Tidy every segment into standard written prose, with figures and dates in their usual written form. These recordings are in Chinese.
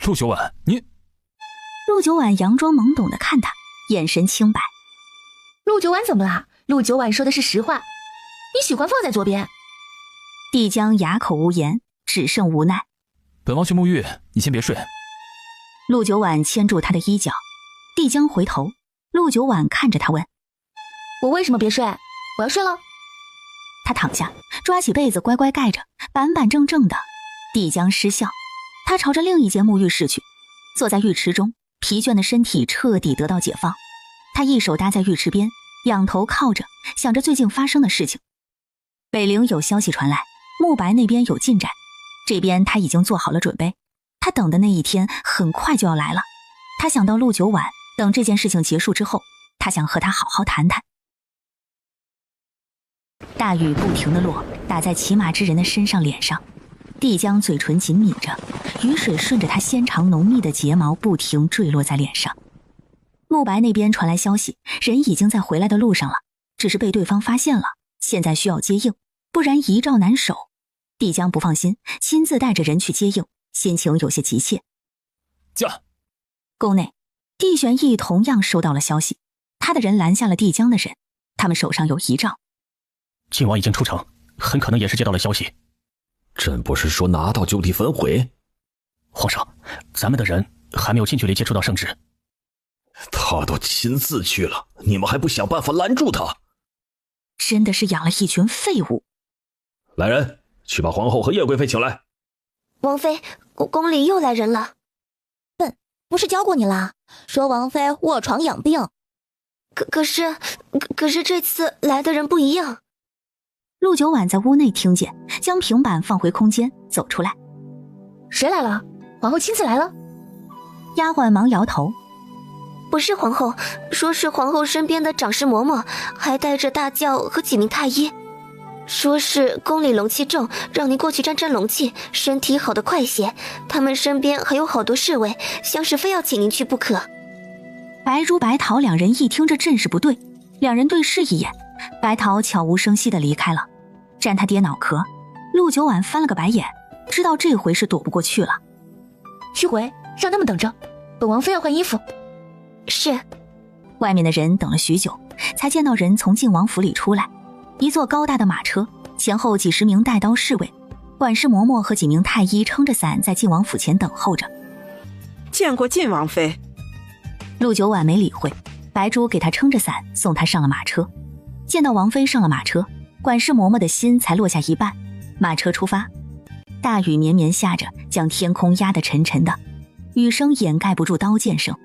陆九婉，你……陆九婉佯装懵懂地看他，眼神清白。陆九婉怎么了？陆九婉说的是实话，你喜欢放在左边。帝江哑口无言，只剩无奈。本王去沐浴，你先别睡。陆九婉牵住他的衣角，帝江回头，陆九婉看着他问：我为什么别睡？我要睡了。他躺下，抓起被子乖乖盖着，板板正正的。帝江失笑，他朝着另一间沐浴室去，坐在浴池中，疲倦的身体彻底得到解放。他一手搭在浴池边，仰头靠着，想着最近发生的事情。北陵有消息传来，慕白那边有进展，这边他已经做好了准备。他等的那一天很快就要来了。他想到陆九婉，等这件事情结束之后，他想和他好好谈谈。大雨不停地落，打在骑马之人的身上脸上。帝江嘴唇紧抿着，雨水顺着他纤长浓密的睫毛不停坠落在脸上。慕白那边传来消息，人已经在回来的路上了，只是被对方发现了，现在需要接应，不然遗诏难守。帝江不放心，亲自带着人去接应，心情有些急切。驾！宫内，帝玄义同样收到了消息，他的人拦下了帝江的人，他们手上有遗诏。晋王已经出城，很可能也是接到了消息。朕不是说拿到就地焚毁？皇上，咱们的人还没有近距离接触到圣旨。他都亲自去了，你们还不想办法拦住他？真的是养了一群废物。来人，去把皇后和叶贵妃请来。王妃，宫里又来人了。笨，不是教过你了，说王妃卧床养病。可是这次来的人不一样。陆九婉在屋内听见，将平板放回空间，走出来。谁来了？皇后亲自来了。丫鬟忙摇头。不是皇后，说是皇后身边的长侍嬷嬷，还带着大轿和几名太医，说是宫里龙气重，让您过去沾沾龙气，身体好得快些。他们身边还有好多侍卫，像是非要请您去不可。白珠白桃两人一听这阵势不对，两人对视一眼，白桃悄无声息地离开了。沾他爹脑壳，陆九婉翻了个白眼，知道这回是躲不过去了。去回，让他们等着，本王妃要换衣服。是。外面的人等了许久，才见到人从晋王府里出来，一座高大的马车，前后几十名带刀侍卫，管事嬷嬷和几名太医撑着伞在晋王府前等候着。见过晋王妃。陆九婉没理会，白珠给他撑着伞送他上了马车。见到王妃上了马车，管事嬷嬷的心才落下一半。马车出发，大雨绵绵下着，将天空压得沉沉的，雨声掩盖不住刀剑声。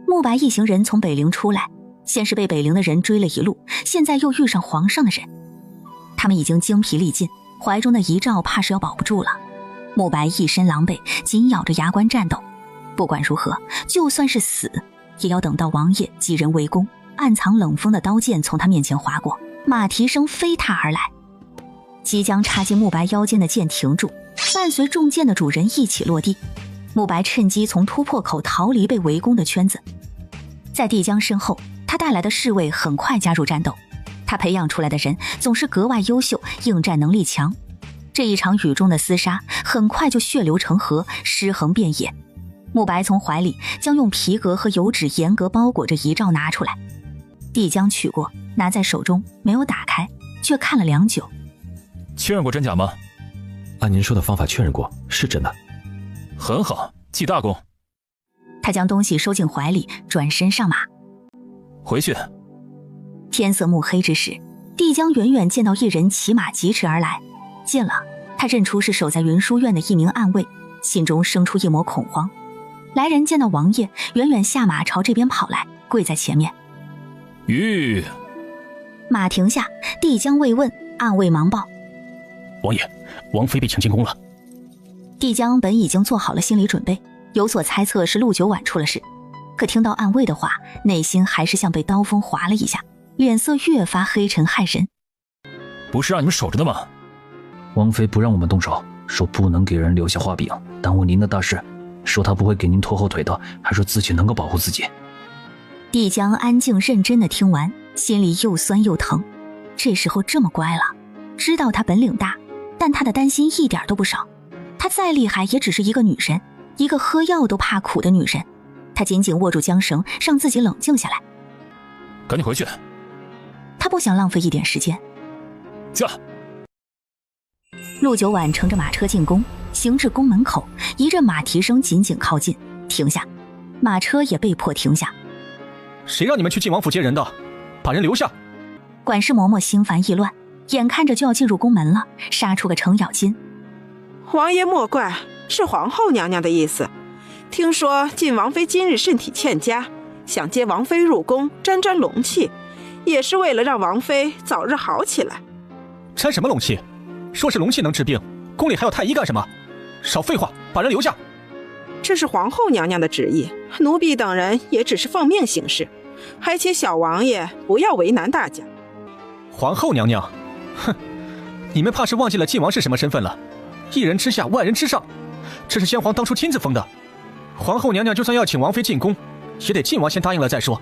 慕白一行人从北陵出来，先是被北陵的人追了一路，现在又遇上皇上的人，他们已经精疲力尽，怀中的遗诏怕是要保不住了。慕白一身狼狈，紧咬着牙关战斗。不管如何，就算是死，也要等到王爷几人围攻，暗藏冷风的刀剑从他面前划过，马蹄声飞踏而来。即将插进慕白腰间的剑停住，伴随中剑的主人一起落地。慕白趁机从突破口逃离被围攻的圈子。在帝江身后，他带来的侍卫很快加入战斗。他培养出来的人总是格外优秀，应战能力强。这一场雨中的厮杀很快就血流成河，尸横遍野。慕白从怀里将用皮革和油纸严格包裹着遗诏拿出来，帝江取过，拿在手中没有打开，却看了良久。确认过真假吗？按您说的方法确认过，是真的。很好，记大功。他将东西收进怀里，转身上马回去。天色暮黑之时，帝江远远见到一人骑马疾驰而来，近了，他认出是守在云书院的一名暗卫，心中生出一抹恐慌。来人见到王爷，远远下马朝这边跑来，跪在前面。吁！马停下，帝江未问，暗卫忙报：王爷，王妃被请进宫了。帝江本已经做好了心理准备，有所猜测是陆九婉出了事，可听到暗卫的话，内心还是像被刀锋划了一下，脸色越发黑沉骇人。不是让你们守着的吗？王妃不让我们动手，说不能给人留下画饼，耽误您的大事，说她不会给您拖后腿的，还说自己能够保护自己。帝江安静认真的听完，心里又酸又疼。这时候这么乖了，知道他本领大，但他的担心一点都不少。他再厉害也只是一个女人，一个喝药都怕苦的女人。她紧紧握住缰绳，让自己冷静下来。赶紧回去。她不想浪费一点时间。驾！陆九婉乘着马车进宫，行至宫门口，一阵马蹄声紧紧靠近，停下，马车也被迫停下。谁让你们去晋王府接人的？把人留下！管事嬷嬷心烦意乱，眼看着就要进入宫门了，杀出个程咬金。王爷莫怪，是皇后娘娘的意思。听说晋王妃今日身体欠佳，想接王妃入宫沾沾龙气，也是为了让王妃早日好起来。沾什么龙气？说是龙气能治病，宫里还有太医干什么？少废话，把人留下！这是皇后娘娘的旨意，奴婢等人也只是奉命行事，还请小王爷不要为难大家。皇后娘娘，哼，你们怕是忘记了晋王是什么身份了？一人之下，万人之上，这是先皇当初亲自封的。皇后娘娘就算要请王妃进宫，也得晋王先答应了再说。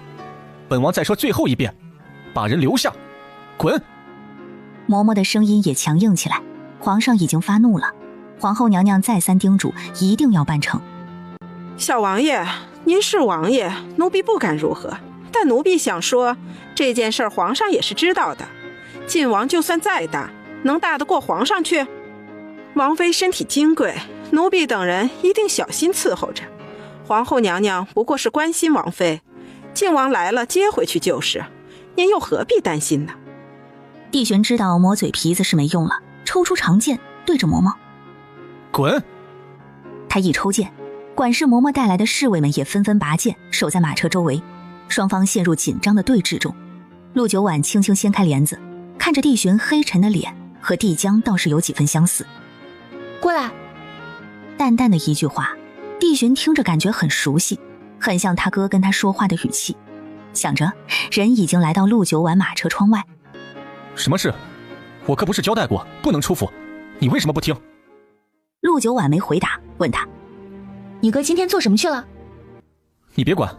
本王再说最后一遍，把人留下，滚！嬷嬷的声音也强硬起来。皇上已经发怒了，皇后娘娘再三叮嘱，一定要办成。小王爷，您是王爷，奴婢不敢如何，但奴婢想说，这件事皇上也是知道的。晋王就算再大，能大得过皇上去？王妃身体金贵，奴婢等人一定小心伺候着。皇后娘娘不过是关心王妃，晋王来了接回去就是，您又何必担心呢？帝玄知道磨嘴皮子是没用了，抽出长剑对着嬷嬷。滚！他一抽剑，管事嬷嬷带来的侍卫们也纷纷拔剑，守在马车周围，双方陷入紧张的对峙中。陆九婉轻轻掀开帘子，看着帝玄黑沉的脸，和帝江倒是有几分相似。过来。淡淡的一句话，帝玄听着感觉很熟悉，很像他哥跟他说话的语气。想着，人已经来到陆九婉马车窗外。什么事？我可不是交代过不能出府，你为什么不听？陆九婉没回答，问他：你哥今天做什么去了？你别管。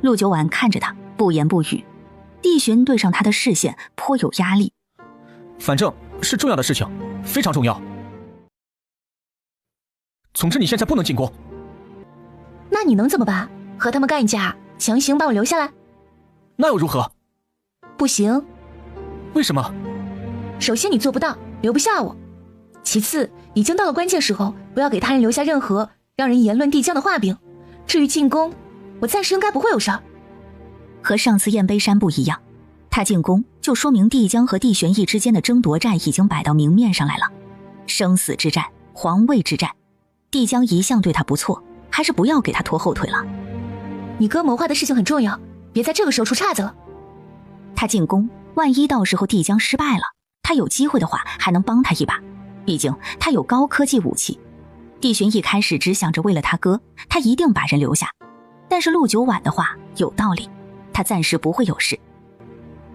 陆九婉看着他，不言不语。帝玄对上他的视线颇有压力。反正是重要的事情，非常重要。总之你现在不能进宫。那你能怎么办？和他们干一架，强行把我留下来？那又如何？不行。为什么？首先你做不到，留不下我。其次，已经到了关键时候，不要给他人留下任何让人言论帝江的画饼。至于进宫，我暂时应该不会有事儿。和上次燕碑山不一样，他进宫就说明帝江和帝玄义之间的争夺战已经摆到明面上来了，生死之战，皇位之战。帝江一向对他不错，还是不要给他拖后腿了。你哥谋划的事情很重要，别在这个时候出岔子了。他进宫，万一到时候帝江失败了，他有机会的话还能帮他一把，毕竟他有高科技武器。帝玄一开始只想着为了他哥，他一定把人留下，但是陆九婉的话有道理，他暂时不会有事。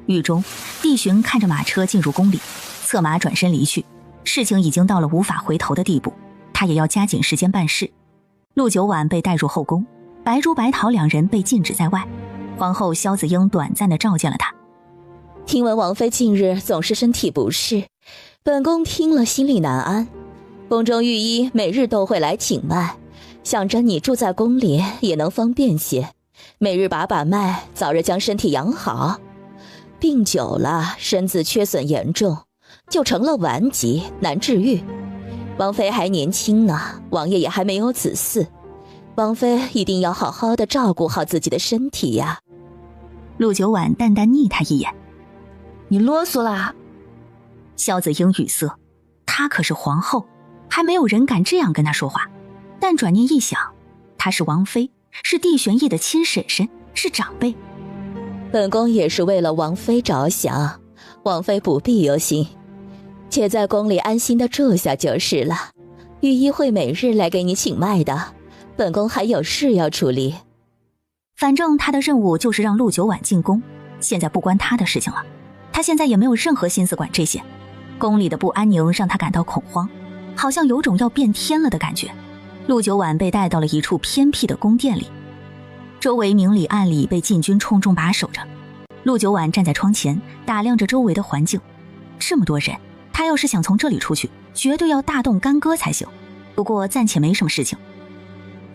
狱中，帝玄看着马车进入宫里，策马转身离去。事情已经到了无法回头的地步，他也要加紧时间办事。陆九婉被带入后宫，白珠白桃两人被禁止在外。皇后萧子英短暂地召见了他。听闻王妃近日总是身体不适，本宫听了心里难安。宫中御医每日都会来请脉，想着你住在宫里也能方便些，每日把脉，早日将身体养好。病久了，身子缺损严重，就成了顽疾，难治愈。王妃还年轻呢，王爷也还没有子嗣，王妃一定要好好的照顾好自己的身体呀。陆九婉淡淡睨他一眼。你啰嗦啦。萧子英语塞，她可是皇后，还没有人敢这样跟她说话。但转念一想，她是王妃，是帝玄义的亲婶婶，是长辈。本宫也是为了王妃着想，王妃不必忧心，且在宫里安心的住下就是了。御医会每日来给你请脉的，本宫还有事要处理。反正他的任务就是让陆九婉进宫，现在不关他的事情了，他现在也没有任何心思管这些。宫里的不安宁让他感到恐慌，好像有种要变天了的感觉。陆九婉被带到了一处偏僻的宫殿里，周围明里暗里被禁军重重把守着。陆九婉站在窗前，打量着周围的环境。这么多人，他要是想从这里出去，绝对要大动干戈才行。不过暂且没什么事情。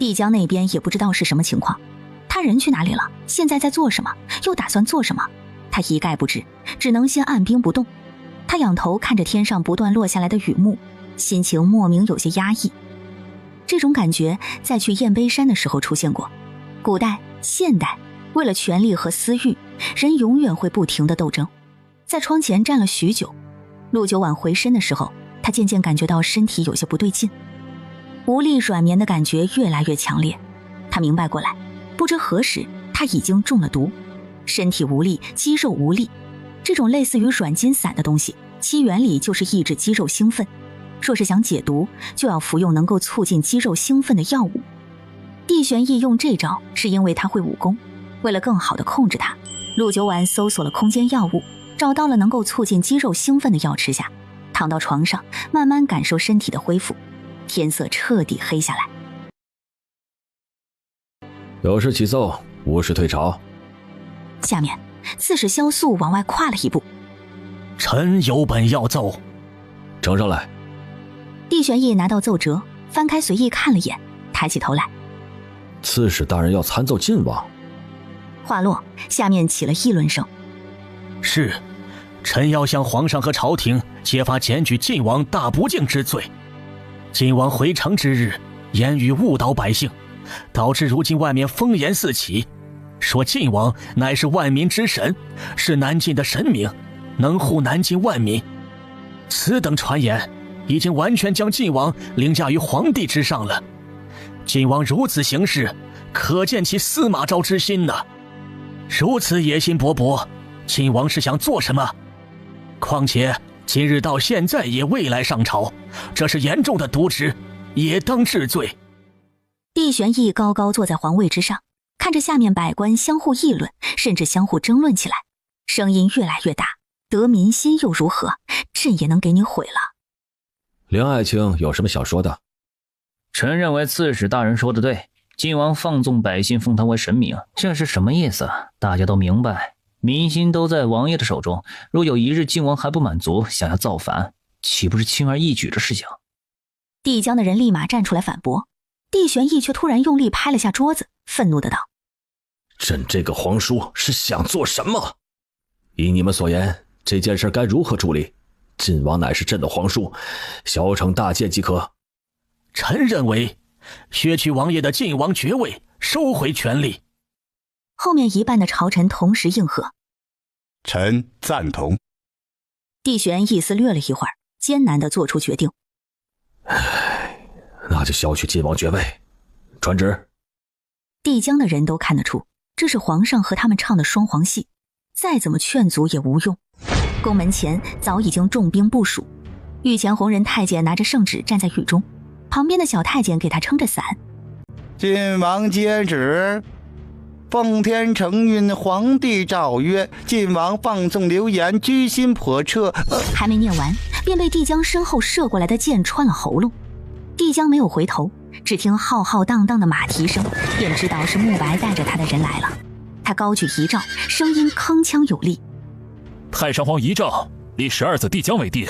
帝江那边也不知道是什么情况，他人去哪里了？现在在做什么？又打算做什么？他一概不知，只能先按兵不动。他仰头看着天上不断落下来的雨幕，心情莫名有些压抑。这种感觉在去雁碑山的时候出现过。古代、现代，为了权力和私欲，人永远会不停地斗争。在窗前站了许久，陆九晚回身的时候，他渐渐感觉到身体有些不对劲，无力软绵的感觉越来越强烈。他明白过来，不知何时他已经中了毒，身体无力，肌肉无力。这种类似于软筋散的东西，其原理就是抑制肌肉兴奋。若是想解毒，就要服用能够促进肌肉兴奋的药物。帝玄义用这招是因为他会武功，为了更好地控制他，陆九晚搜索了空间药物，找到了能够促进肌肉兴奋的药吃下，躺到床上慢慢感受身体的恢复。天色彻底黑下来。有事起奏，无事退朝。下面刺史萧肃往外跨了一步。臣有本要奏。呈上来。帝玄义拿到奏折，翻开随意看了眼，抬起头来。刺史大人要参奏晋王。话落，下面起了议论声。是，臣要向皇上和朝廷揭发检举晋王大不敬之罪。晋王回城之日，言语误导百姓，导致如今外面风言四起，说晋王乃是万民之神，是南晋的神明，能护南晋万民。此等传言已经完全将晋王凌驾于皇帝之上了。晋王如此行事，可见其司马昭之心呢。如此野心勃勃，晋王是想做什么？况且今日到现在也未来上朝，这是严重的渎职，也当治罪。帝玄义高高坐在皇位之上，看着下面百官相互议论，甚至相互争论起来，声音越来越大。得民心又如何？朕也能给你毁了。梁爱卿有什么想说的？臣认为刺史大人说的对，晋王放纵百姓，封他为神明，这是什么意思？大家都明白，民心都在王爷的手中，若有一日晋王还不满足，想要造反，岂不是轻而易举的事情？帝江的人立马站出来反驳，帝玄义却突然用力拍了下桌子，愤怒的道：朕这个皇叔是想做什么？依你们所言，这件事该如何处理？晋王乃是朕的皇叔，小惩大谏即可。臣认为削去王爷的晋王爵位，收回权力。后面一半的朝臣同时应和：臣赞同。帝玄意思略了一会儿，艰难地做出决定：那就削去晋王爵位，传旨。帝江的人都看得出，这是皇上和他们唱的双簧戏，再怎么劝阻也无用。宫门前早已经重兵部署，御前红人太监拿着圣旨站在狱中，旁边的小太监给他撑着伞。晋王接旨，奉天承运皇帝诏曰：晋王放纵流言，居心叵测。还没念完，便被帝江身后射过来的箭穿了喉咙。帝江没有回头，只听浩浩荡荡的马蹄声，便知道是慕白带着他的人来了。他高举遗诏，声音铿锵有力：太上皇遗诏，立12子帝江为帝，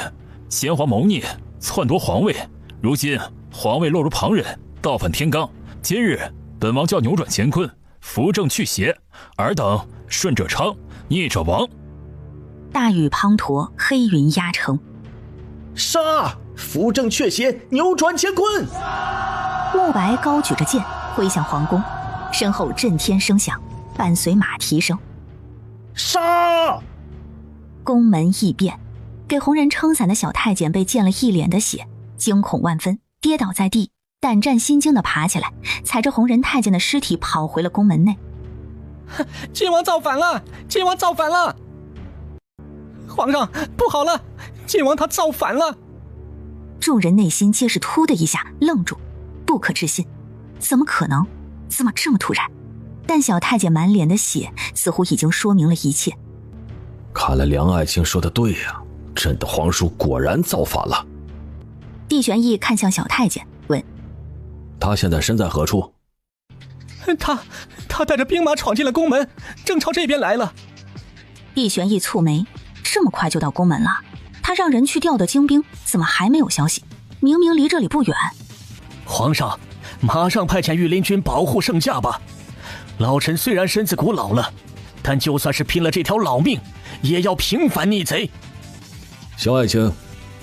先皇谋逆，篡夺皇位，如今皇位落入旁人，倒反天罡。今日本王教扭转乾坤，扶正去邪，尔等顺者昌，逆者亡。大雨滂沱，黑云压城。杀！扶正却邪，扭转乾坤！慕白高举着剑挥向皇宫，身后震天声响，伴随马蹄声。杀！宫门异变，给红人撑伞的小太监被溅了一脸的血，惊恐万分，跌倒在地，胆战心惊地爬起来，踩着红人太监的尸体跑回了宫门内。晋王造反了！晋王造反了！皇上，不好了！晋王他造反了！众人内心皆是突的一下愣住，不可置信，怎么可能？怎么这么突然？但小太监满脸的血，似乎已经说明了一切。看来梁爱卿说的对呀，朕的皇叔果然造反了。帝玄义看向小太监，问：他现在身在何处？他带着兵马闯进了宫门，正朝这边来了。帝玄义蹙眉，这么快就到宫门了？他让人去调的精兵，怎么还没有消息？明明离这里不远。皇上，马上派遣御林军保护圣驾吧。老臣虽然身子骨老了，但就算是拼了这条老命，也要平反逆贼。小爱卿，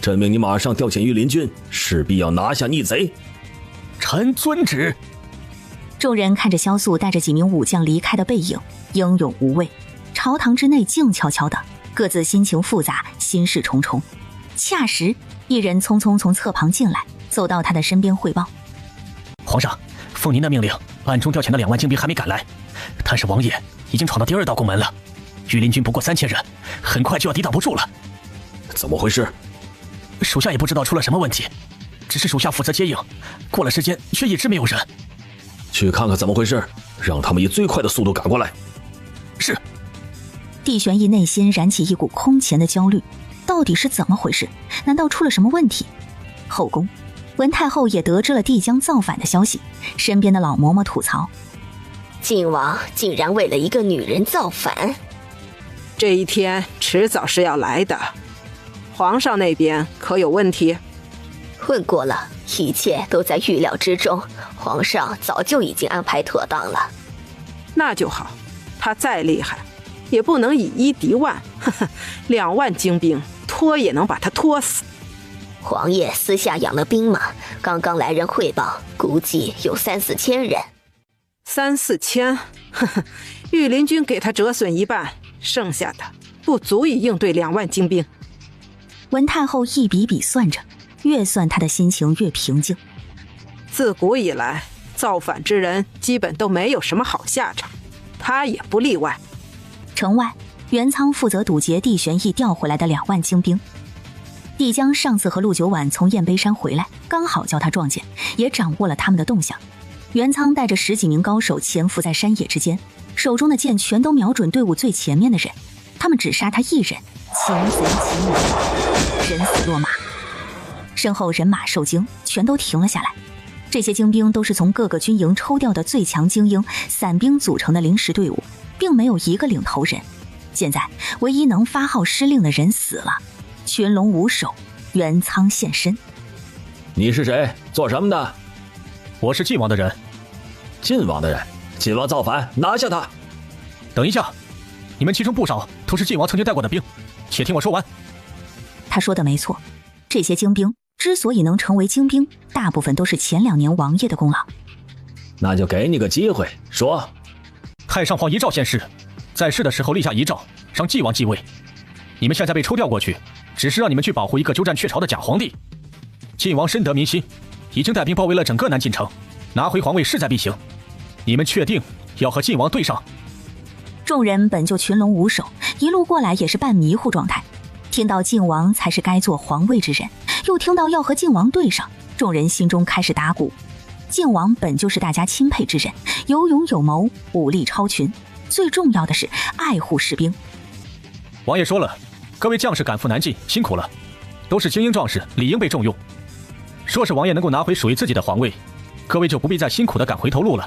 朕命你马上调遣御林军，势必要拿下逆贼。臣遵旨。众人看着萧肃带着几名武将离开的背影，英勇无畏。朝堂之内静悄悄的，各自心情复杂，心事重重。恰时，一人匆匆从侧旁进来，走到他的身边汇报：皇上，奉您的命令，暗中调遣的2万精兵还没赶来，但是王爷已经闯到第2道宫门了，御林军不过3000人，很快就要抵挡不住了。怎么回事？属下也不知道出了什么问题，只是属下负责接应，过了时间却一直没有人。去看看怎么回事，让他们以最快的速度赶过来。是。帝玄义内心燃起一股空前的焦虑，到底是怎么回事？难道出了什么问题？后宫，文太后也得知了帝将造反的消息，身边的老嬷嬷吐槽：晋王竟然为了一个女人造反，这一天迟早是要来的。皇上那边可有问题？问过了，一切都在预料之中，皇上早就已经安排妥当了。那就好，他再厉害也不能以1敌万，呵呵，2万精兵拖也能把他拖死。皇爷私下养了兵马，刚刚来人汇报，估计有3-4千人。3-4千，呵呵，御林军给他折损一半，剩下的不足以应对2万精兵。文太后一笔笔算着，越算她的心情越平静。自古以来，造反之人基本都没有什么好下场，他也不例外。城外，元仓负责堵截帝玄义调回来的2万精兵。帝江上次和陆九婉从雁碑山回来，刚好叫他撞见，也掌握了他们的动向。元仓带着10几名高手潜伏在山野之间，手中的剑全都瞄准队伍最前面的人，他们只杀他一人，擒贼擒王，人死落马。身后人马受惊，全都停了下来。这些精兵都是从各个军营抽调的最强精英、散兵组成的临时队伍，并没有一个领头人。现在唯一能发号施令的人死了，群龙无首，元仓现身。你是谁？做什么的？我是晋王的人。晋王的人？晋王造反，拿下他！等一下，你们其中不少都是晋王曾经带过的兵，且听我说完。他说的没错，这些精兵之所以能成为精兵，大部分都是前2年王爷的功劳。那就给你个机会，说。太上皇遗诏现世，在世的时候立下遗诏，让晋王继位。你们现在被抽调过去，只是让你们去保护一个鸠占鹊巢的假皇帝。晋王深得民心，已经带兵包围了整个南晋城，拿回皇位势在必行。你们确定要和晋王对上？众人本就群龙无首，一路过来也是半迷糊状态，听到晋王才是该做皇位之人，又听到要和晋王对上，众人心中开始打鼓。晋王本就是大家钦佩之人，有勇有谋，武力超群，最重要的是爱护士兵。王爷说了，各位将士赶赴南晋辛苦了，都是精英壮士，理应被重用。说是王爷能够拿回属于自己的皇位，各位就不必再辛苦的赶回头路了。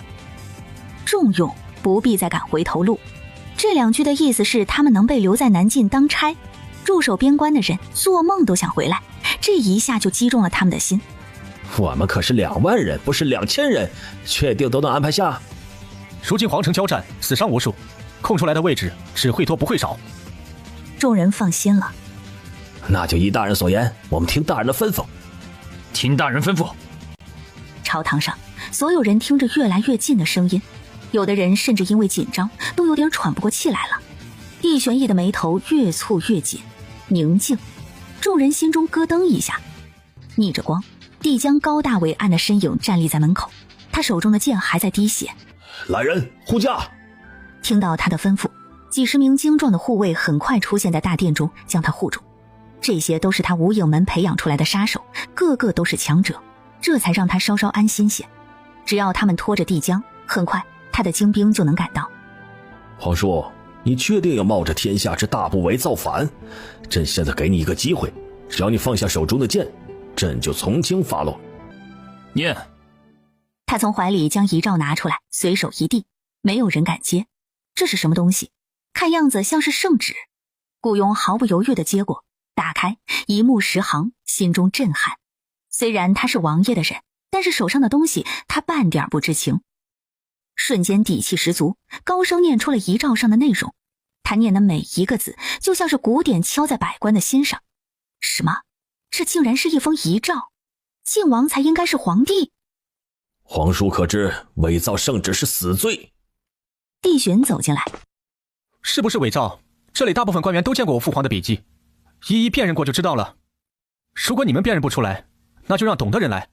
重用，不必再赶回头路，这2句的意思是他们能被留在南晋当差，驻守边关的人做梦都想回来，这一下就击中了他们的心。我们可是2万人，不是2000人，确定都能安排下？如今皇城交战，死伤无数，空出来的位置只会多不会少。众人放心了。那就依大人所言，我们听大人的吩咐。听大人吩咐。朝堂上，所有人听着越来越近的声音，有的人甚至因为紧张，都有点喘不过气来了。帝玄义的眉头越蹙越紧，宁静。众人心中咯噔一下。逆着光，帝江高大伟岸的身影站立在门口，他手中的剑还在滴血。来人，护驾！听到他的吩咐，几十名精壮的护卫很快出现在大殿中，将他护住。这些都是他无影门培养出来的杀手，个个都是强者，这才让他稍稍安心些。只要他们拖着帝江，很快他的精兵就能赶到。皇叔，你确定要冒着天下之大不韪造反？朕现在给你一个机会，只要你放下手中的剑，朕就从轻发落。念。他从怀里将遗诏拿出来，随手一递，没有人敢接。这是什么东西？看样子像是圣旨。顾雍毫不犹豫地接过，打开，一目十行，心中震撼。虽然他是王爷的人，但是手上的东西他半点不知情。瞬间底气十足，高声念出了遗诏上的内容。他念的每一个字就像是鼓点敲在百官的心上。什么？这竟然是一封遗诏？晋王才应该是皇帝。皇叔可知伪造圣旨是死罪？帝寻走进来。是不是伪造？这里大部分官员都见过我父皇的笔记，一一辨认过就知道了。如果你们辨认不出来，那就让懂的人来。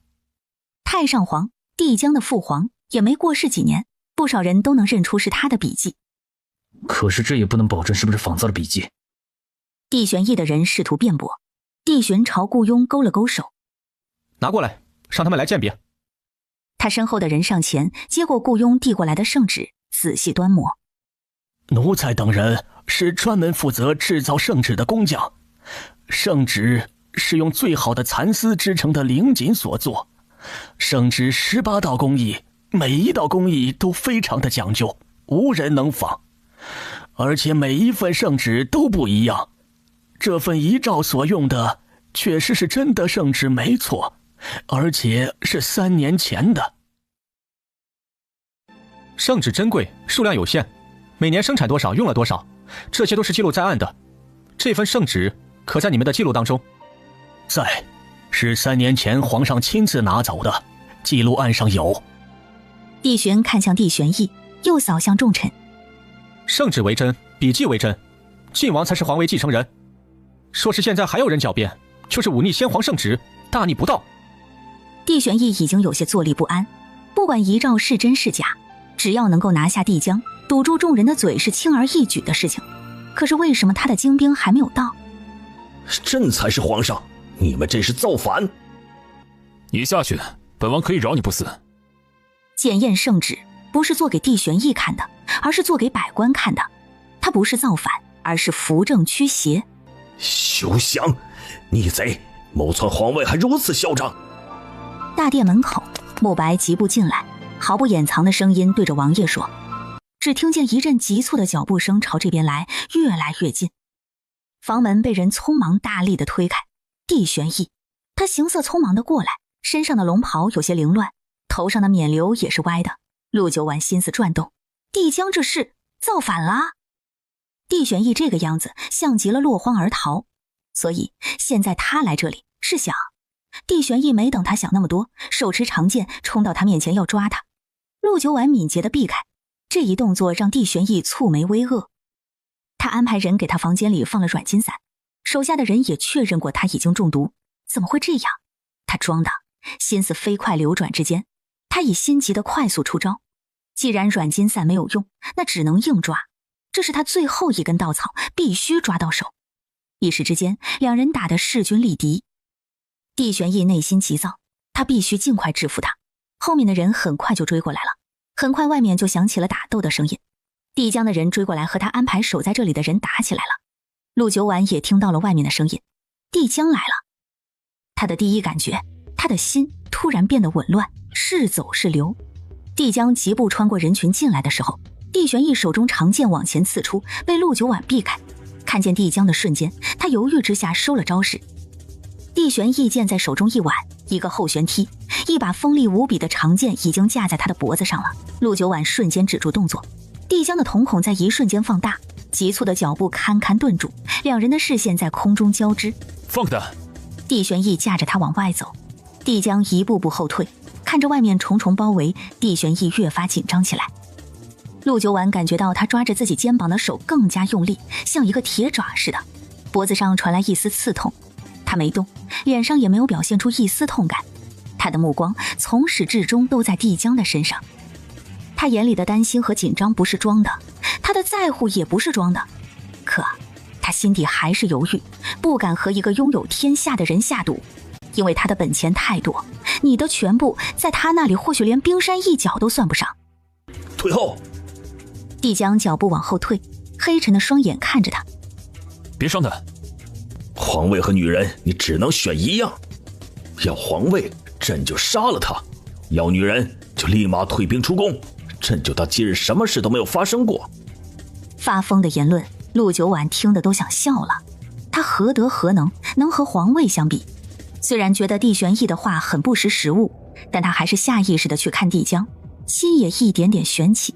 太上皇，帝江的父皇，也没过世几年，不少人都能认出是他的笔记。可是这也不能保证是不是仿造的笔记。帝玄义的人试图辩驳，帝寻朝顾雍勾了勾手，拿过来，让他们来鉴别。他身后的人上前接过顾雍递过来的圣旨，仔细端摩。奴才等人是专门负责制造圣旨的工匠，圣旨是用最好的蚕丝织成的灵锦所做，圣旨18道工艺，每一道工艺都非常的讲究，无人能仿，而且每一份圣旨都不一样。这份遗诏所用的确实是真的圣旨没错，而且是3年前的。圣旨珍贵，数量有限，每年生产多少用了多少，这些都是记录在案的。这份圣旨可在你们的记录当中？在，是3年前皇上亲自拿走的，记录案上有。帝寻看向帝玄义，又扫向众臣。圣旨为真，笔记为真，晋王才是皇位继承人。说是现在还有人狡辩，就是忤逆先皇圣旨，大逆不道。帝玄义已经有些坐立不安，不管遗诏是真是假，只要能够拿下帝江，堵住众人的嘴是轻而易举的事情。可是为什么他的精兵还没有到？朕才是皇上，你们这是造反！你下去，本王可以饶你不死。检验圣旨不是做给帝玄义看的，而是做给百官看的。他不是造反，而是扶正驱邪。休想！逆贼，谋篡皇位还如此嚣张！大殿门口，慕白疾步进来，毫不掩藏的声音对着王爷说。只听见一阵急促的脚步声朝这边来，越来越近。房门被人匆忙大力的推开，帝玄义，他行色匆忙的过来，身上的龙袍有些凌乱，头上的冕旒也是歪的。陆九婉心思转动，帝江这是造反啦！帝玄义这个样子像极了落荒而逃，所以现在他来这里是想……帝玄义没等他想那么多，手持长剑冲到他面前要抓他。陆九婉敏捷的避开，这一动作让帝玄义蹙眉微愕。他安排人给他房间里放了软筋散，手下的人也确认过他已经中毒。怎么会这样？他装的，心思飞快流转之间，他已心急的快速出招。既然软筋散没有用，那只能硬抓，这是他最后一根稻草，必须抓到手。一时之间，两人打得势均力敌。帝玄义内心急躁，他必须尽快制服他。后面的人很快就追过来了，很快外面就响起了打斗的声音。帝江的人追过来和他安排守在这里的人打起来了。陆九婉也听到了外面的声音，帝江来了。他的第一感觉，他的心突然变得紊乱，是走是留。帝江疾步穿过人群进来的时候，帝玄义手中长剑往前刺出，被陆九婉避开。看见帝江的瞬间，他犹豫之下收了招式。帝玄义剑在手中一挽，一个后旋踢，一把锋利无比的长剑已经架在他的脖子上了。陆九婉瞬间止住动作，帝江的瞳孔在一瞬间放大，急促的脚步堪堪顿住，两人的视线在空中交织。放开他！帝玄义架着他往外走，帝江一步步后退，看着外面重重包围，帝玄义越发紧张起来。陆九婉感觉到他抓着自己肩膀的手更加用力，像一个铁爪似的，脖子上传来一丝刺痛。他没动，脸上也没有表现出一丝痛感，他的目光从始至终都在帝江的身上。他眼里的担心和紧张不是装的，他的在乎也不是装的，可他心底还是犹豫，不敢和一个拥有天下的人下赌，因为他的本钱太多，你的全部在他那里或许连冰山一角都算不上。退后！帝江脚步往后退，黑沉的双眼看着他。别伤他！皇位和女人，你只能选一样。要皇位，朕就杀了他；要女人，就立马退兵出宫，朕就当今日什么事都没有发生过。发疯的言论，陆九婉听得都想笑了。他何德何能，能和皇位相比？虽然觉得帝玄义的话很不识时务，但他还是下意识的去看帝江，心也一点点悬起，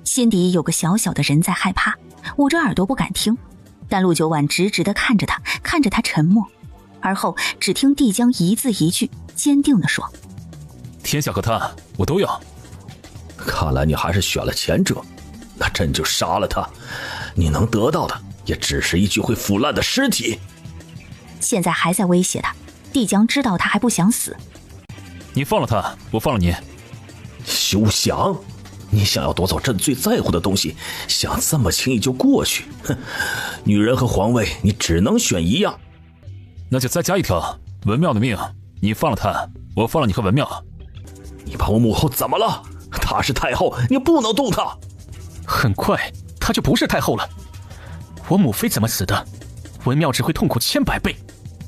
心底有个小小的人在害怕，捂着耳朵不敢听。但陆九婉直直地看着他，看着他沉默，而后只听帝江一字一句坚定地说：天下和他我都要。看来你还是选了前者，那朕就杀了他，你能得到的也只是一具会腐烂的尸体。现在还在威胁他，帝江知道他还不想死。你放了他，我放了你。休想！你想要夺走朕最在乎的东西，想这么轻易就过去？哼！女人和皇位，你只能选一样。那就再加一条，文庙的命，你放了他，我放了你和文庙。你把我母后怎么了？她是太后，你不能动她。很快，她就不是太后了。我母妃怎么死的，文庙只会痛苦千百倍。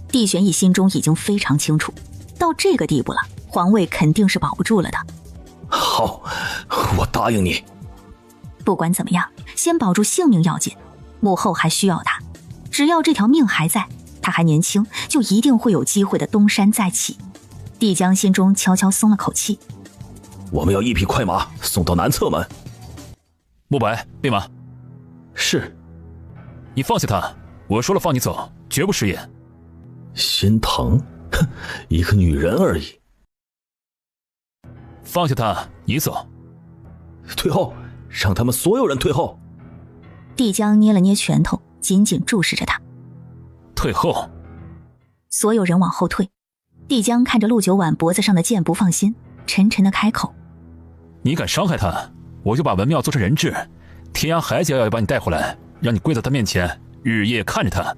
帝玄义心中已经非常清楚，到这个地步了，皇位肯定是保不住了的。好，我答应你。不管怎么样，先保住性命要紧，母后还需要他，只要这条命还在，他还年轻，就一定会有机会的东山再起。帝江心中悄悄松了口气。我们要一匹快马送到南侧门。慕白，备马。是。你放下他，我说了放你走，绝不食言。心疼？哼，一个女人而已。放下他，你走。退后，让他们所有人退后。帝江捏了捏拳头，紧紧注视着他。退后。所有人往后退。帝江看着陆九婉脖子上的剑不放心，沉沉的开口：你敢伤害他，我就把文庙做成人质，天涯海角也要把你带回来，让你跪在他面前，日夜看着他，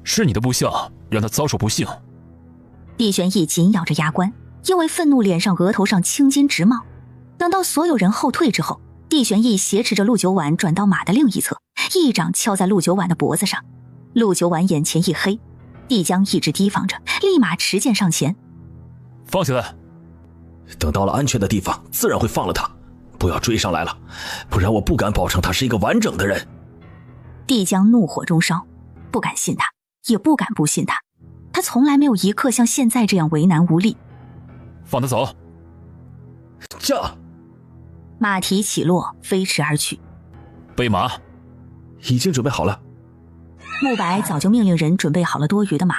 是你的不孝让他遭受不幸。帝玄义紧咬着牙关，因为愤怒脸上额头上青筋直冒。等到所有人后退之后，帝玄义挟持着陆九婉转到马的另一侧，一掌敲在陆九婉的脖子上。陆九婉眼前一黑，帝江一直提防着，立马持剑上前。放下他。等到了安全的地方，自然会放了他。不要追上来了，不然我不敢保证他是一个完整的人。帝江怒火中烧，不敢信他，也不敢不信他。他从来没有一刻像现在这样为难无力。放他走。驾！马蹄起落，飞驰而去。备马。已经准备好了。慕白早就命令人准备好了多余的马，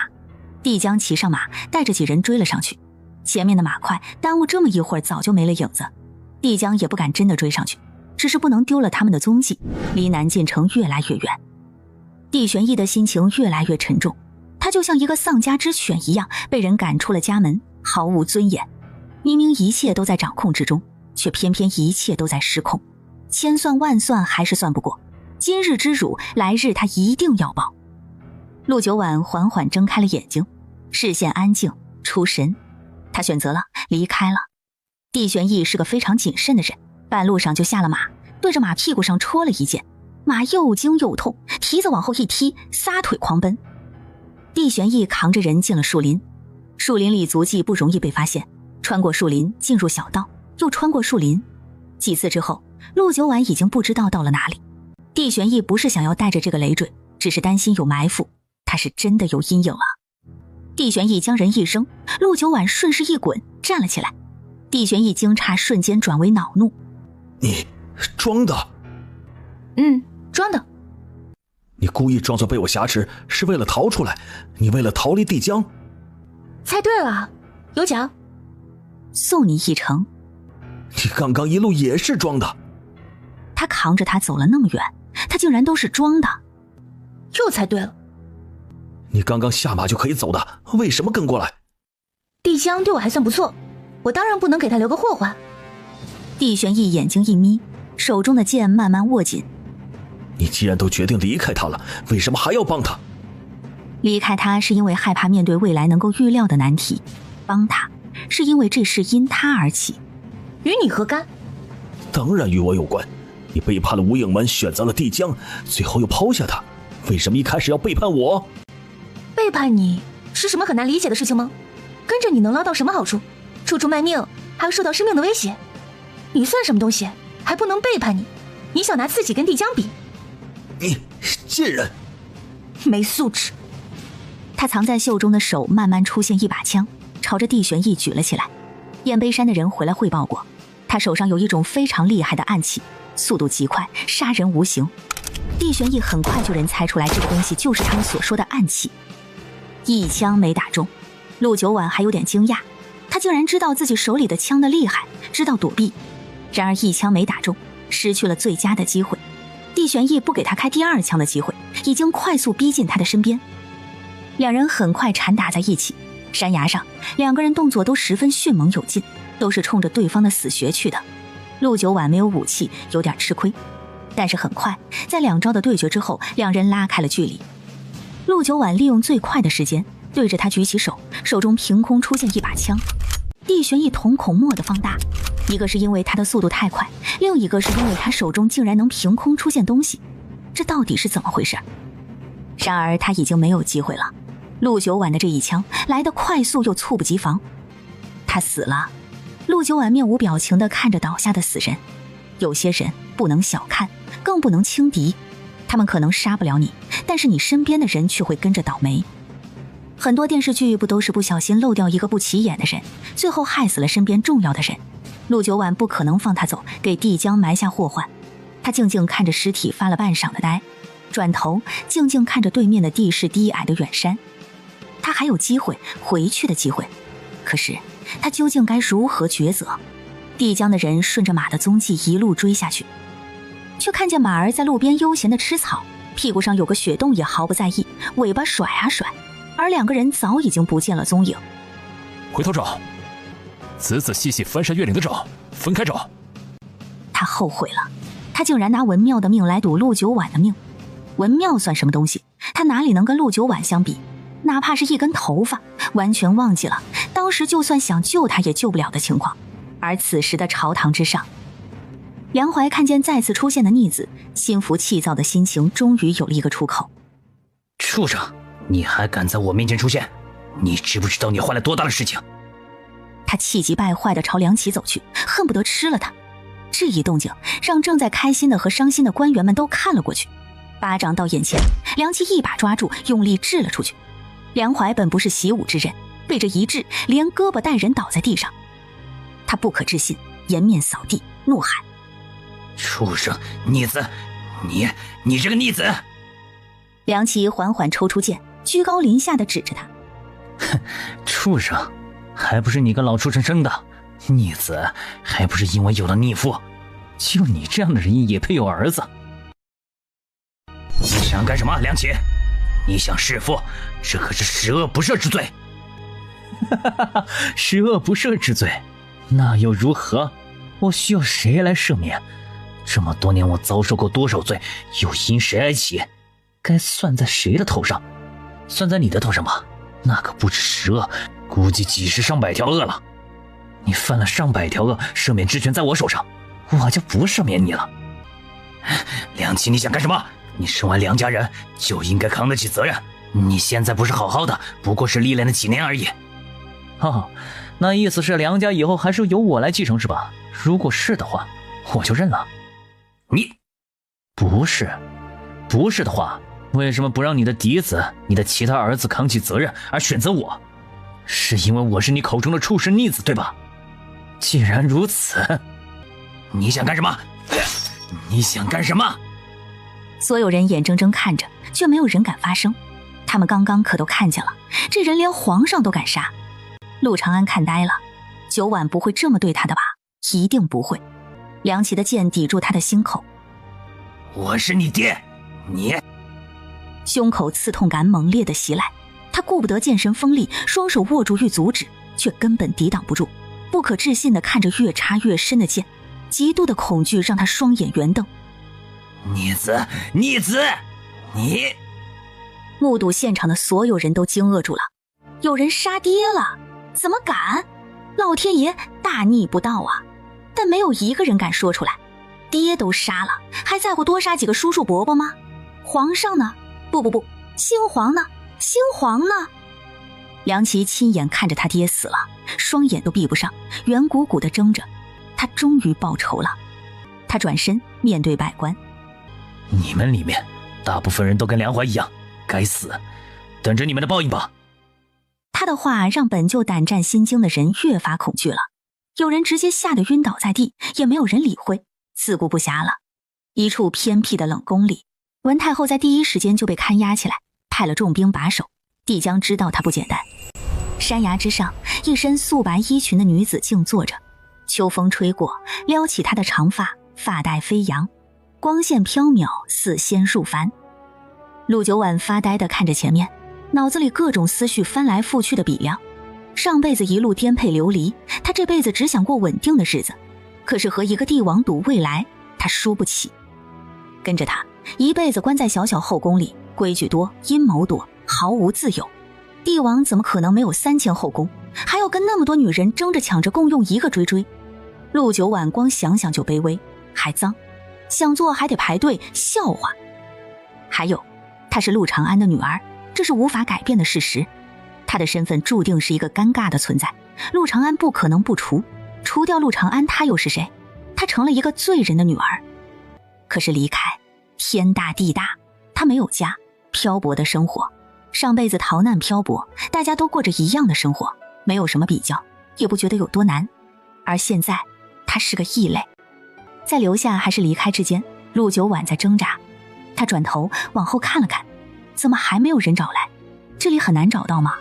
帝江骑上马，带着几人追了上去。前面的马快，耽误这么一会儿早就没了影子。帝江也不敢真的追上去，只是不能丢了他们的踪迹，离南晋城越来越远。帝玄义的心情越来越沉重，他就像一个丧家之犬一样，被人赶出了家门，毫无尊严。明明一切都在掌控之中，却偏偏一切都在失控，千算万算还是算不过。今日之辱，来日他一定要报。陆九婉缓缓睁开了眼睛，视线安静出神，他选择了离开了。帝玄义是个非常谨慎的人，半路上就下了马，对着马屁股上戳了一剑，马又惊又痛，蹄子往后一踢，撒腿狂奔。帝玄义扛着人进了树林，树林里足迹不容易被发现，穿过树林进入小道，又穿过树林，几次之后，陆九婉已经不知道到了哪里。帝玄义不是想要带着这个累赘，只是担心有埋伏，他是真的有阴影了。帝玄义将人一扔，陆九婉顺势一滚站了起来。帝玄义惊诧瞬间转为恼怒：你装的？装的。你故意装作被我挟持，是为了逃出来？你为了逃离帝江？猜对了，有奖。送你一程。你刚刚一路也是装的。他扛着他走了那么远，他竟然都是装的。又猜对了。你刚刚下马就可以走的，为什么跟过来？帝江对我还算不错，我当然不能给他留个祸患。帝玄义眼睛一眯，手中的剑慢慢握紧。你既然都决定离开他了，为什么还要帮他？离开他是因为害怕面对未来能够预料的难题，帮他是因为这事因他而起。与你何干？当然与我有关。你背叛了无影门，选择了帝江，最后又抛下他，为什么一开始要背叛我？背叛你是什么很难理解的事情吗？跟着你能捞到什么好处？处处卖命，还要受到生命的威胁。你算什么东西？还不能背叛你？你想拿自己跟帝江比？你贱人！没素质！他藏在袖中的手慢慢出现一把枪，朝着帝玄义举了起来。燕碑山的人回来汇报过，他手上有一种非常厉害的暗器，速度极快，杀人无形。帝玄义很快就能猜出来这个东西就是他们所说的暗器。一枪没打中，陆九婉还有点惊讶，他竟然知道自己手里的枪的厉害，知道躲避。然而一枪没打中，失去了最佳的机会。帝玄义不给他开第二枪的机会，已经快速逼近他的身边。两人很快缠打在一起。山崖上，两个人动作都十分迅猛有劲，都是冲着对方的死穴去的。陆九婉没有武器，有点吃亏，但是很快，在两招的对决之后，两人拉开了距离。陆九婉利用最快的时间，对着他举起手，手中凭空出现一把枪。帝玄义瞳孔蓦地放大，一个是因为他的速度太快，另一个是因为他手中竟然能凭空出现东西，这到底是怎么回事？然而他已经没有机会了，陆九婉的这一枪来得快速又猝不及防，他死了。陆九婉面无表情地看着倒下的死人。有些人不能小看，更不能轻敌，他们可能杀不了你，但是你身边的人却会跟着倒霉。很多电视剧不都是不小心漏掉一个不起眼的人，最后害死了身边重要的人？陆九婉不可能放他走，给帝江埋下祸患。他静静看着尸体发了半晌的呆，转头静静看着对面的地势低矮的远山。他还有机会回去的机会，可是他究竟该如何抉择？帝江的人顺着马的踪迹一路追下去，却看见马儿在路边悠闲地吃草，屁股上有个血洞也毫不在意，尾巴甩啊甩，而两个人早已经不见了踪影。回头找，仔仔细细翻山越岭的找，分开找。他后悔了，他竟然拿文妙的命来赌陆九婉的命。文妙算什么东西？他哪里能跟陆九婉相比？哪怕是一根头发，完全忘记了当时就算想救他也救不了的情况。而此时的朝堂之上，梁怀看见再次出现的逆子，心浮气躁的心情终于有了一个出口。畜生，你还敢在我面前出现？你知不知道你坏了多大的事情？他气急败坏地朝梁启走去，恨不得吃了他。这一动静让正在开心的和伤心的官员们都看了过去。巴掌到眼前，梁启一把抓住，用力掷了出去。梁怀本不是习武之人，被这一掷，连胳膊带人倒在地上。他不可置信，颜面扫地，怒喊：畜生，逆子，你这个逆子！梁启缓缓抽出剑，居高临下地指着他：哼，畜生，还不是你个老畜生生的？逆子，还不是因为有了逆父？就你这样的人也配有儿子？你想干什么，梁启？你想弑父，这可是十恶不赦之罪。十恶不赦之罪，那又如何？我需要谁来赦免？这么多年我遭受过多少罪，又因谁而起？该算在谁的头上？算在你的头上吧，那可不止十恶，估计几十上百条恶了。你犯了上百条恶，赦免之权在我手上，我就不赦免你了。梁启，你想干什么？你身为梁家人，就应该扛得起责任。你现在不是好好的，不过是历练了几年而已。哦，那意思是梁家以后还是由我来继承是吧？如果是的话，我就认了。你不是的话，为什么不让你的嫡子、你的其他儿子扛起责任，而选择我？是因为我是你口中的畜生逆子，对吧？既然如此，你想干什么？你想干什么？所有人眼睁睁看着，却没有人敢发声。他们刚刚可都看见了，这人连皇上都敢杀。陆长安看呆了，九婉不会这么对他的吧？一定不会。梁启的剑抵住他的心口。我是你爹，你……胸口刺痛感猛烈的袭来，他顾不得剑神锋利，双手握住欲阻止，却根本抵挡不住。不可置信地看着越插越深的剑，极度的恐惧让他双眼圆瞪。逆子，逆子，你！目睹现场的所有人都惊愕住了，有人杀爹了，怎么敢？老天爷大逆不道啊！但没有一个人敢说出来。爹都杀了，还在乎多杀几个叔叔伯伯吗？皇上呢？不，新皇呢？新皇呢？梁启亲眼看着他爹死了，双眼都闭不上，圆鼓鼓地睁着。他终于报仇了。他转身面对百官：你们里面大部分人都跟梁怀一样，该死，等着你们的报应吧。他的话让本就胆战心惊的人越发恐惧了。有人直接吓得晕倒在地，也没有人理会，自顾不暇了。一处偏僻的冷宫里，文太后在第一时间就被看押起来，派了重兵把守。帝江知道她不简单。山崖之上，一身素白衣裙的女子静坐着，秋风吹过，撩起她的长发，发带飞扬，光线飘渺，似仙入凡。陆九婉发呆地看着前面，脑子里各种思绪翻来覆去的比量。上辈子一路颠沛流离，他这辈子只想过稳定的日子，可是和一个帝王赌未来，他输不起。跟着他一辈子关在小小后宫里，规矩多，阴谋多，毫无自由。帝王怎么可能没有3000后宫，还要跟那么多女人争着抢着共用一个追追？陆九婉光想想就卑微，还脏，想做还得排队，笑话。还有，她是陆长安的女儿，这是无法改变的事实。她的身份注定是一个尴尬的存在，陆长安不可能不除，除掉陆长安，她又是谁？她成了一个罪人的女儿。可是离开，天大地大，她没有家，漂泊的生活。上辈子逃难漂泊，大家都过着一样的生活，没有什么比较，也不觉得有多难。而现在，她是个异类。在留下还是离开之间，陆九婉在挣扎。她转头往后看了看，怎么还没有人找来？这里很难找到吗？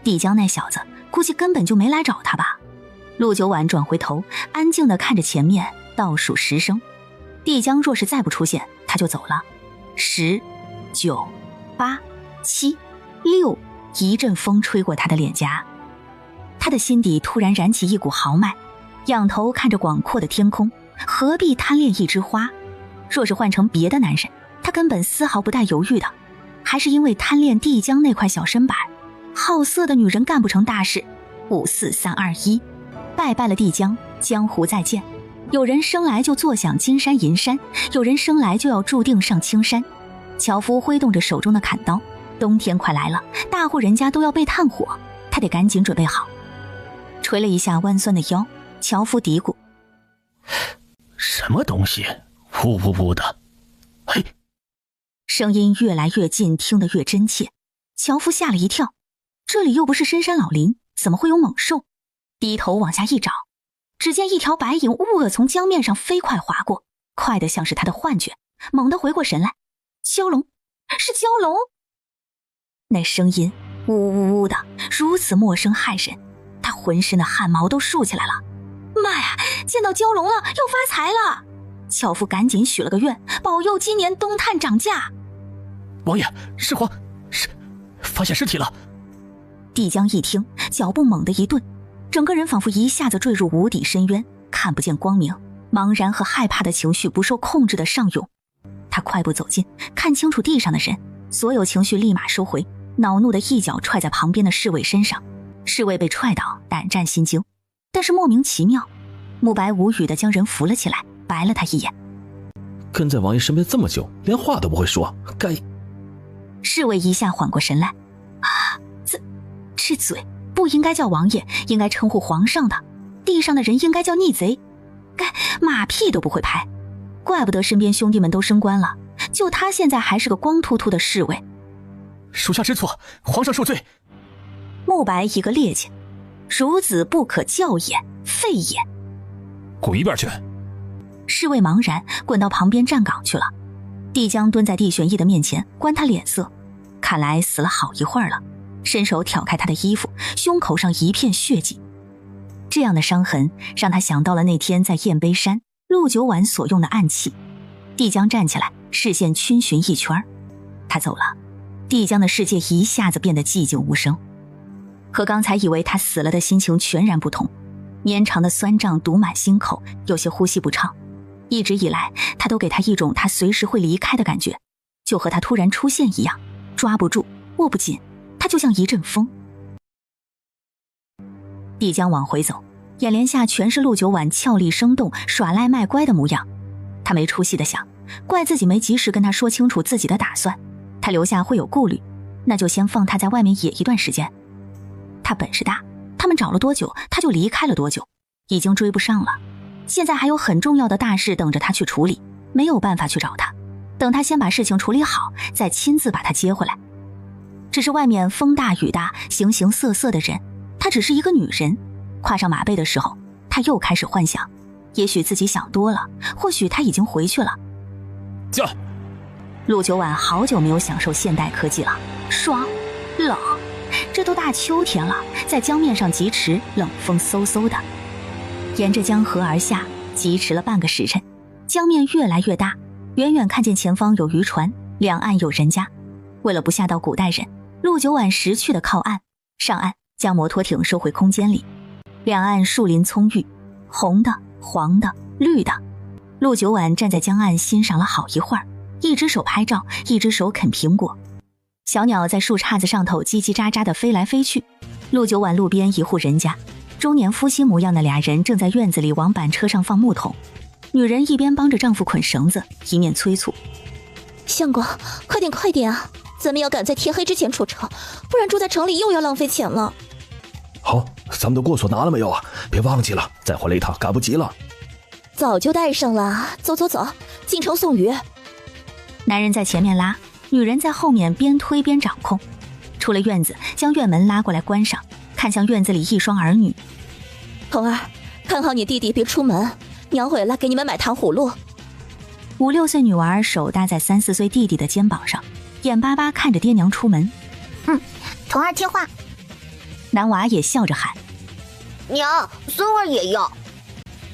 帝江那小子估计根本就没来找他吧。陆九婉转回头，安静地看着前面，倒数10声。帝江若是再不出现，他就走了。10、9、8、7、6，一阵风吹过他的脸颊，他的心底突然燃起一股豪迈，仰头看着广阔的天空，何必贪恋一枝花？若是换成别的男人，他根本丝毫不带犹豫的，还是因为贪恋帝江那块小身板。好色的女人干不成大事，5、4、3、2、1，拜拜了帝江，江湖再见。有人生来就坐享金山银山，有人生来就要注定上青山。樵夫挥动着手中的砍刀，冬天快来了，大户人家都要被炭火，他得赶紧准备好。捶了一下弯酸的腰，樵夫嘀咕：什么东西呜呜呜的。嘿，声音越来越近，听得越真切。樵夫吓了一跳，这里又不是深山老林，怎么会有猛兽？低头往下一找，只见一条白影兀从江面上飞快划过，快得像是他的幻觉。猛地回过神来，蛟龙，是蛟龙！那声音呜呜呜的，如此陌生骇人，他浑身的汗毛都竖起来了。妈呀，见到蛟龙了，要发财了！樵夫赶紧许了个愿，保佑今年冬炭涨价。王爷，是发现尸体了。帝江一听，脚步猛地一顿，整个人仿佛一下子坠入无底深渊，看不见光明，茫然和害怕的情绪不受控制的上涌。他快步走近，看清楚地上的人，所有情绪立马收回，恼怒的一脚踹在旁边的侍卫身上。侍卫被踹倒，胆战心惊，但是莫名其妙，慕白无语地将人扶了起来，白了他一眼。跟在王爷身边这么久，连话都不会说，该……侍卫一下缓过神来，啊，这嘴不应该叫王爷，应该称呼皇上的。地上的人应该叫逆贼，该马屁都不会拍，怪不得身边兄弟们都升官了，就他现在还是个光秃秃的侍卫。属下知错，皇上恕罪。慕白一个趔趄，孺子不可教也，废也。滚一边去！侍卫茫然滚到旁边站岗去了。帝江蹲在帝玄义的面前，观他脸色，看来死了好一会儿了，伸手挑开他的衣服，胸口上一片血迹。这样的伤痕让他想到了那天在燕碑山陆九婉所用的暗器。帝江站起来，视线逡巡一圈，他走了。帝江的世界一下子变得寂静无声，和刚才以为他死了的心情全然不同。绵长的酸胀堵满心口，有些呼吸不畅。一直以来他都给他一种他随时会离开的感觉，就和他突然出现一样，抓不住握不紧，他就像一阵风。帝江往回走，眼帘下全是陆九婉俏丽生动耍赖卖乖的模样。他没出息的想，怪自己没及时跟他说清楚自己的打算，他留下会有顾虑，那就先放他在外面野一段时间。他本事大，他们找了多久他就离开了多久，已经追不上了。现在还有很重要的大事等着他去处理，没有办法去找他，等他先把事情处理好，再亲自把他接回来。只是外面风大雨大，形形色色的人，她只是一个女人，跨上马背的时候，他又开始幻想，也许自己想多了，或许他已经回去了。驾！陆九婉好久没有享受现代科技了，爽，冷，这都大秋天了，在江面上疾驰，冷风嗖嗖的。沿着江河而下，疾驰了半个时辰，江面越来越大，远远看见前方有渔船，两岸有人家。为了不吓到古代人，陆九婉识趣的靠岸，上岸将摩托艇收回空间里。两岸树林葱郁，红的、黄的、绿的。陆九婉站在江岸欣赏了好一会儿，一只手拍照，一只手啃苹果。小鸟在树杈子上头叽叽喳喳地飞来飞去。陆九婉路边一户人家，中年夫妻模样的俩人正在院子里往板车上放木桶。女人一边帮着丈夫捆绳子，一面催促：相公，快点快点啊，咱们要赶在天黑之前出城，不然住在城里又要浪费钱了。好，咱们的过所拿了没有啊？别忘记了，再回来一趟赶不及了。早就带上了，走走走，进城送鱼。男人在前面拉，女人在后面边推边掌控。出了院子，将院门拉过来关上，看向院子里一双儿女。童儿，看好你弟弟别出门，娘回来给你们买糖葫芦。5、6岁女娃手搭在3、4岁弟弟的肩膀上，眼巴巴看着爹娘出门。童儿听话。男娃也笑着喊：娘，孙儿也要。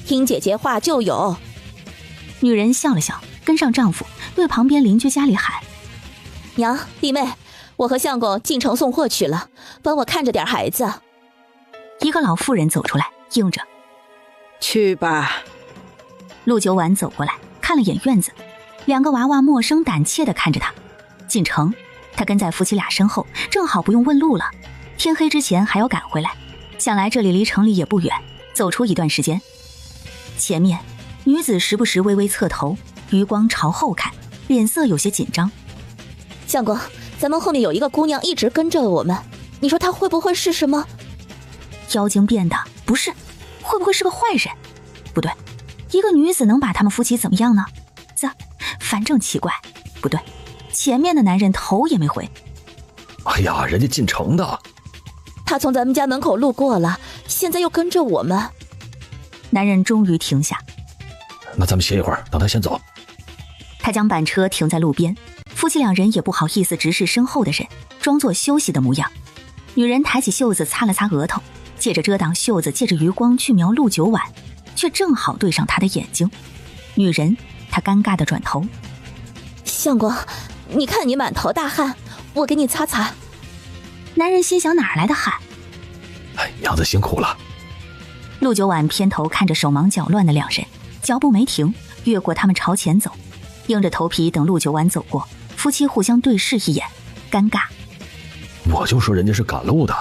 听姐姐话就有。女人笑了笑，跟上丈夫，对旁边邻居家里喊：娘，弟妹，我和相公进城送货去了，帮我看着点孩子。一个老妇人走出来，应着：去吧。陆九婉走过来，看了眼院子，两个娃娃陌生胆怯地看着他。进城，他跟在夫妻俩身后，正好不用问路了。天黑之前还要赶回来，想来这里离城里也不远，走出一段时间。前面女子时不时微微侧头，余光朝后看，脸色有些紧张。相公，咱们后面有一个姑娘一直跟着我们，你说她会不会是什么？妖精变的？不是，会不会是个坏人？不对，一个女子能把他们夫妻怎么样呢？反正奇怪。不对，前面的男人头也没回。哎呀，人家进城的。他从咱们家门口路过了，现在又跟着我们。男人终于停下。那咱们歇一会儿，等他先走。他将板车停在路边，夫妻两人也不好意思直视身后的人，装作休息的模样。女人抬起袖子擦了擦额头，借着遮挡袖子，借着余光去瞄陆九婉，却正好对上他的眼睛。女人，她尴尬地转头：相公，你看你满头大汗，我给你擦擦。男人心想哪来的汗？娘子辛苦了。陆九婉偏头看着手忙脚乱的两人，脚步没停，越过他们朝前走，硬着头皮等陆九婉走过，夫妻互相对视一眼，尴尬。我就说人家是赶路的。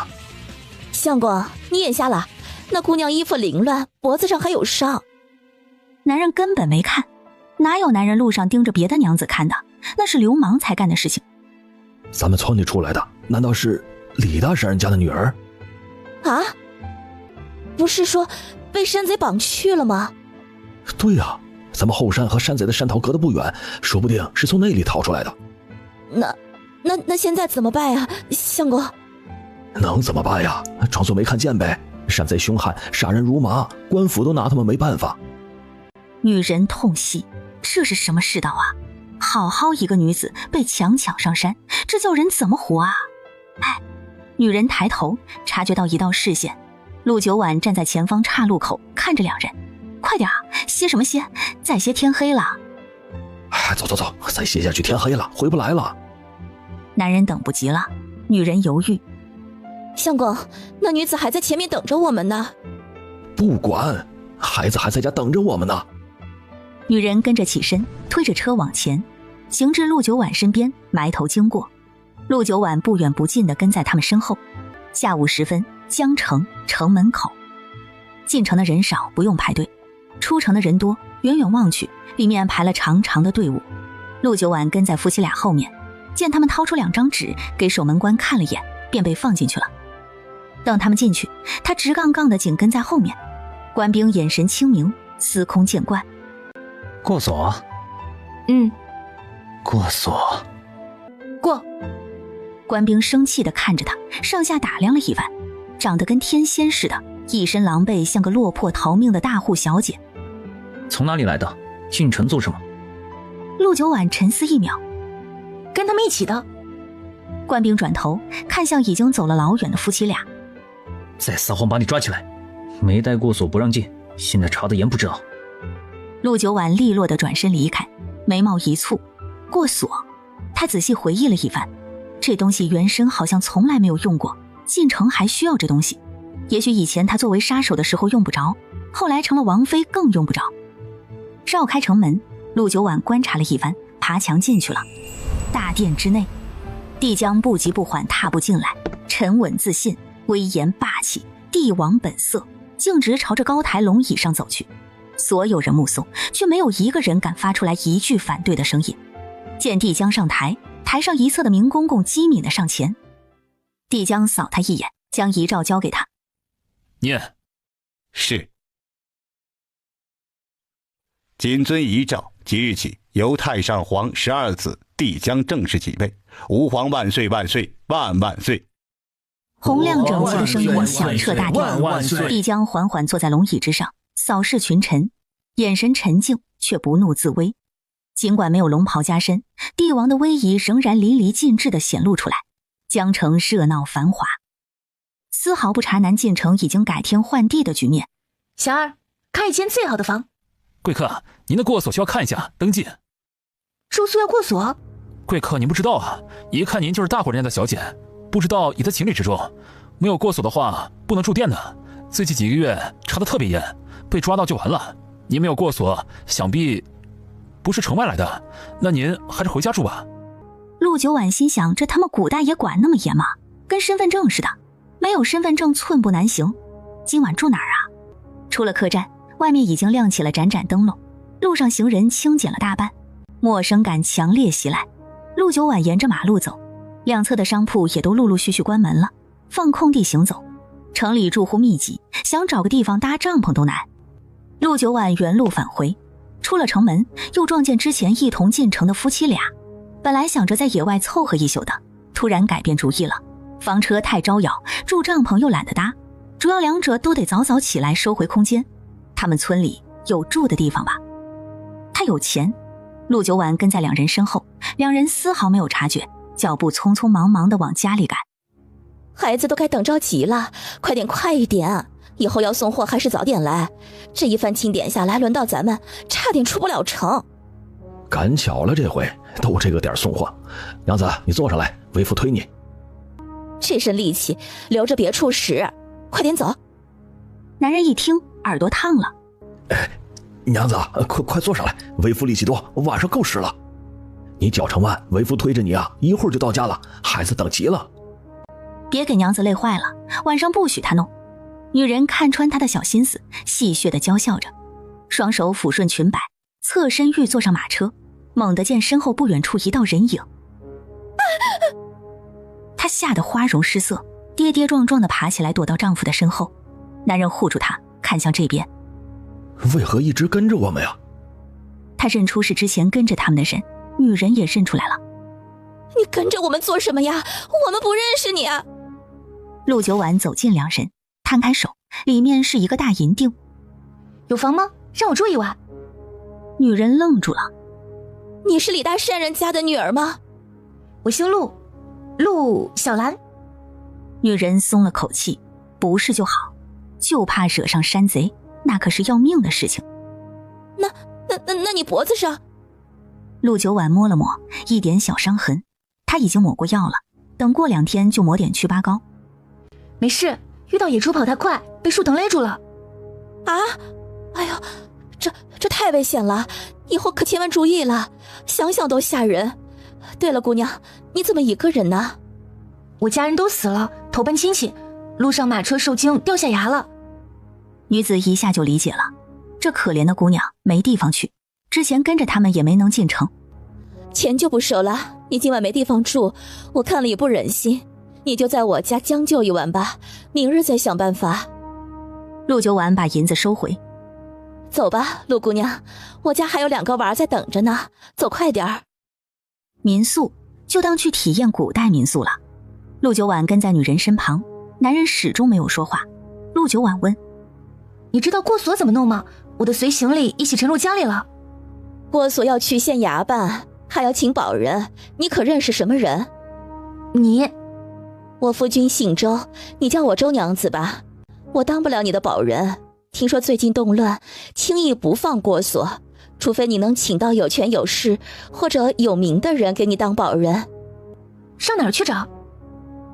相公，你眼瞎了，那姑娘衣服凌乱，脖子上还有伤。男人根本没看，哪有男人路上盯着别的娘子看的？那是流氓才干的事情。咱们村里出来的，难道是李大婶家的女儿？啊？不是说被山贼绑去了吗？对呀，咱们后山和山贼的山头隔得不远，说不定是从那里逃出来的。那现在怎么办呀，相公？能怎么办呀？装作没看见呗。山贼凶悍，杀人如麻，官府都拿他们没办法。女人痛惜，这是什么世道啊？好好一个女子被强抢上山，这叫人怎么活啊？女人抬头察觉到一道视线，陆九婉站在前方岔路口看着两人。快点啊，歇什么歇？再歇天黑了。走，再歇下去天黑了，回不来了。男人等不及了，女人犹豫。相公，那女子还在前面等着我们呢。不管，孩子还在家等着我们呢。女人跟着起身，推着车往前，行至陆九婉身边，埋头经过。陆九婉不远不近地跟在他们身后。下午时分，江城城门口，进城的人少，不用排队；出城的人多，远远望去，里面排了长长的队伍。陆九婉跟在夫妻俩后面，见他们掏出2张纸给守门官看了眼，便被放进去了。等他们进去，他直杠杠地紧跟在后面。官兵眼神清明，司空见惯。过锁。过锁。过。官兵生气地看着他，上下打量了一番，长得跟天仙似的，一身狼狈，像个落魄逃命的大户小姐。从哪里来的？进城做什么？陆九婉沉思一秒，跟他们一起的。官兵转头看向已经走了老远的夫妻俩，再撒谎把你抓起来，没带过锁不让进，现在查得严不知道。陆九婉利落地转身离开，眉毛一蹙，过锁。他仔细回忆了一番，这东西原生好像从来没有用过，进城还需要这东西。也许以前他作为杀手的时候用不着，后来成了王妃更用不着。绕开城门，陆九婉观察了一番，爬墙进去了。大殿之内，帝江不急不缓踏步进来，沉稳自信，威严霸气，帝王本色，径直朝着高台龙椅上走去。所有人目送，却没有一个人敢发出来一句反对的声音。见帝江上台，台上一侧的明公公机敏地上前，帝江扫他一眼，将遗诏交给他。念。是。谨遵遗诏，即日起由太上皇12子帝江正式起备，吾皇万岁万岁万万岁！洪亮整齐的声音响彻大殿。帝江缓缓坐在龙椅之上，扫视群臣，眼神沉静却不怒自威。尽管没有龙袍加身，帝王的威仪仍然淋漓尽致地显露出来。江城热闹繁华，丝毫不差南进城已经改天换地的局面。小二，看一间最好的房。贵客，您的过所需要看一下，登记。住宿要过所？贵客，您不知道啊，一看您就是大户人家的小姐，不知道也在情理之中。没有过所的话，不能住店的。最近几个月查得特别严，被抓到就完了。您没有过所，想必不是城外来的，那您还是回家住吧。陆九婉心想，这他妈古代也管那么严吗？跟身份证似的，没有身份证寸步难行。今晚住哪儿啊？出了客栈，外面已经亮起了盏盏灯笼，路上行人轻减了大半，陌生感强烈袭来。陆九婉沿着马路走，两侧的商铺也都陆陆续续关门了，放空地行走。城里住户密集，想找个地方搭帐篷都难。陆九婉原路返回，出了城门，又撞见之前一同进城的夫妻俩。本来想着在野外凑合一宿的，突然改变主意了。房车太招摇，住帐篷又懒得搭，主要两者都得早早起来收回空间。他们村里有住的地方吧？他有钱。陆九婉跟在两人身后，两人丝毫没有察觉，脚步匆匆忙忙地往家里赶。孩子都该等着急了，快点快一点，以后要送货还是早点来。这一番清点下来，轮到咱们差点出不了城。赶巧了，这回都这个点送货。娘子，你坐上来，为父推你。这身力气留着别处使，快点走。男人一听，耳朵烫了。娘子，快坐上来，为父力气多，晚上够使了。你脚程慢，为父推着你啊，一会儿就到家了，孩子等急了。别给娘子累坏了，晚上不许她弄。女人看穿他的小心思，戏谑地娇笑着，双手抚顺裙摆，侧身欲坐上马车，猛地见身后不远处一道人影。她吓得花容失色，跌跌撞撞地爬起来躲到丈夫的身后。男人护住她，看向这边。为何一直跟着我们呀？他认出是之前跟着他们的人，女人也认出来了。你跟着我们做什么呀？我们不认识你啊！陆九婉走近两人，摊开手，里面是一个大银锭。有房吗？让我住一晚。女人愣住了。你是李大善人家的女儿吗？我姓陆，陆小兰。女人松了口气，不是就好，就怕惹上山贼，那可是要命的事情。那你脖子上？陆九婉摸了摸，一点小伤痕，她已经抹过药了，等过2天就抹点祛疤膏。没事，遇到野猪跑太快，被树藤勒住了。啊！哎呦，这太危险了，以后可千万注意了，想想都吓人。对了，姑娘，你怎么一个人呢？我家人都死了，投奔亲戚，路上马车受惊掉下崖了。女子一下就理解了，这可怜的姑娘没地方去，之前跟着他们也没能进城。钱就不收了，你今晚没地方住，我看了也不忍心，你就在我家将就一晚吧，明日再想办法。陆九婉把银子收回。走吧，陆姑娘，我家还有2个娃在等着呢，走快点儿。民宿就当去体验古代民宿了。陆九婉跟在女人身旁，男人始终没有说话。陆九婉问：“你知道过锁怎么弄吗？我的随行李一起沉入江里了。”过锁要去县衙办，还要请保人，你可认识什么人？我夫君姓周，你叫我周娘子吧。我当不了你的保人，听说最近动乱，轻易不放过锁，除非你能请到有权有势或者有名的人给你当保人。上哪儿去找？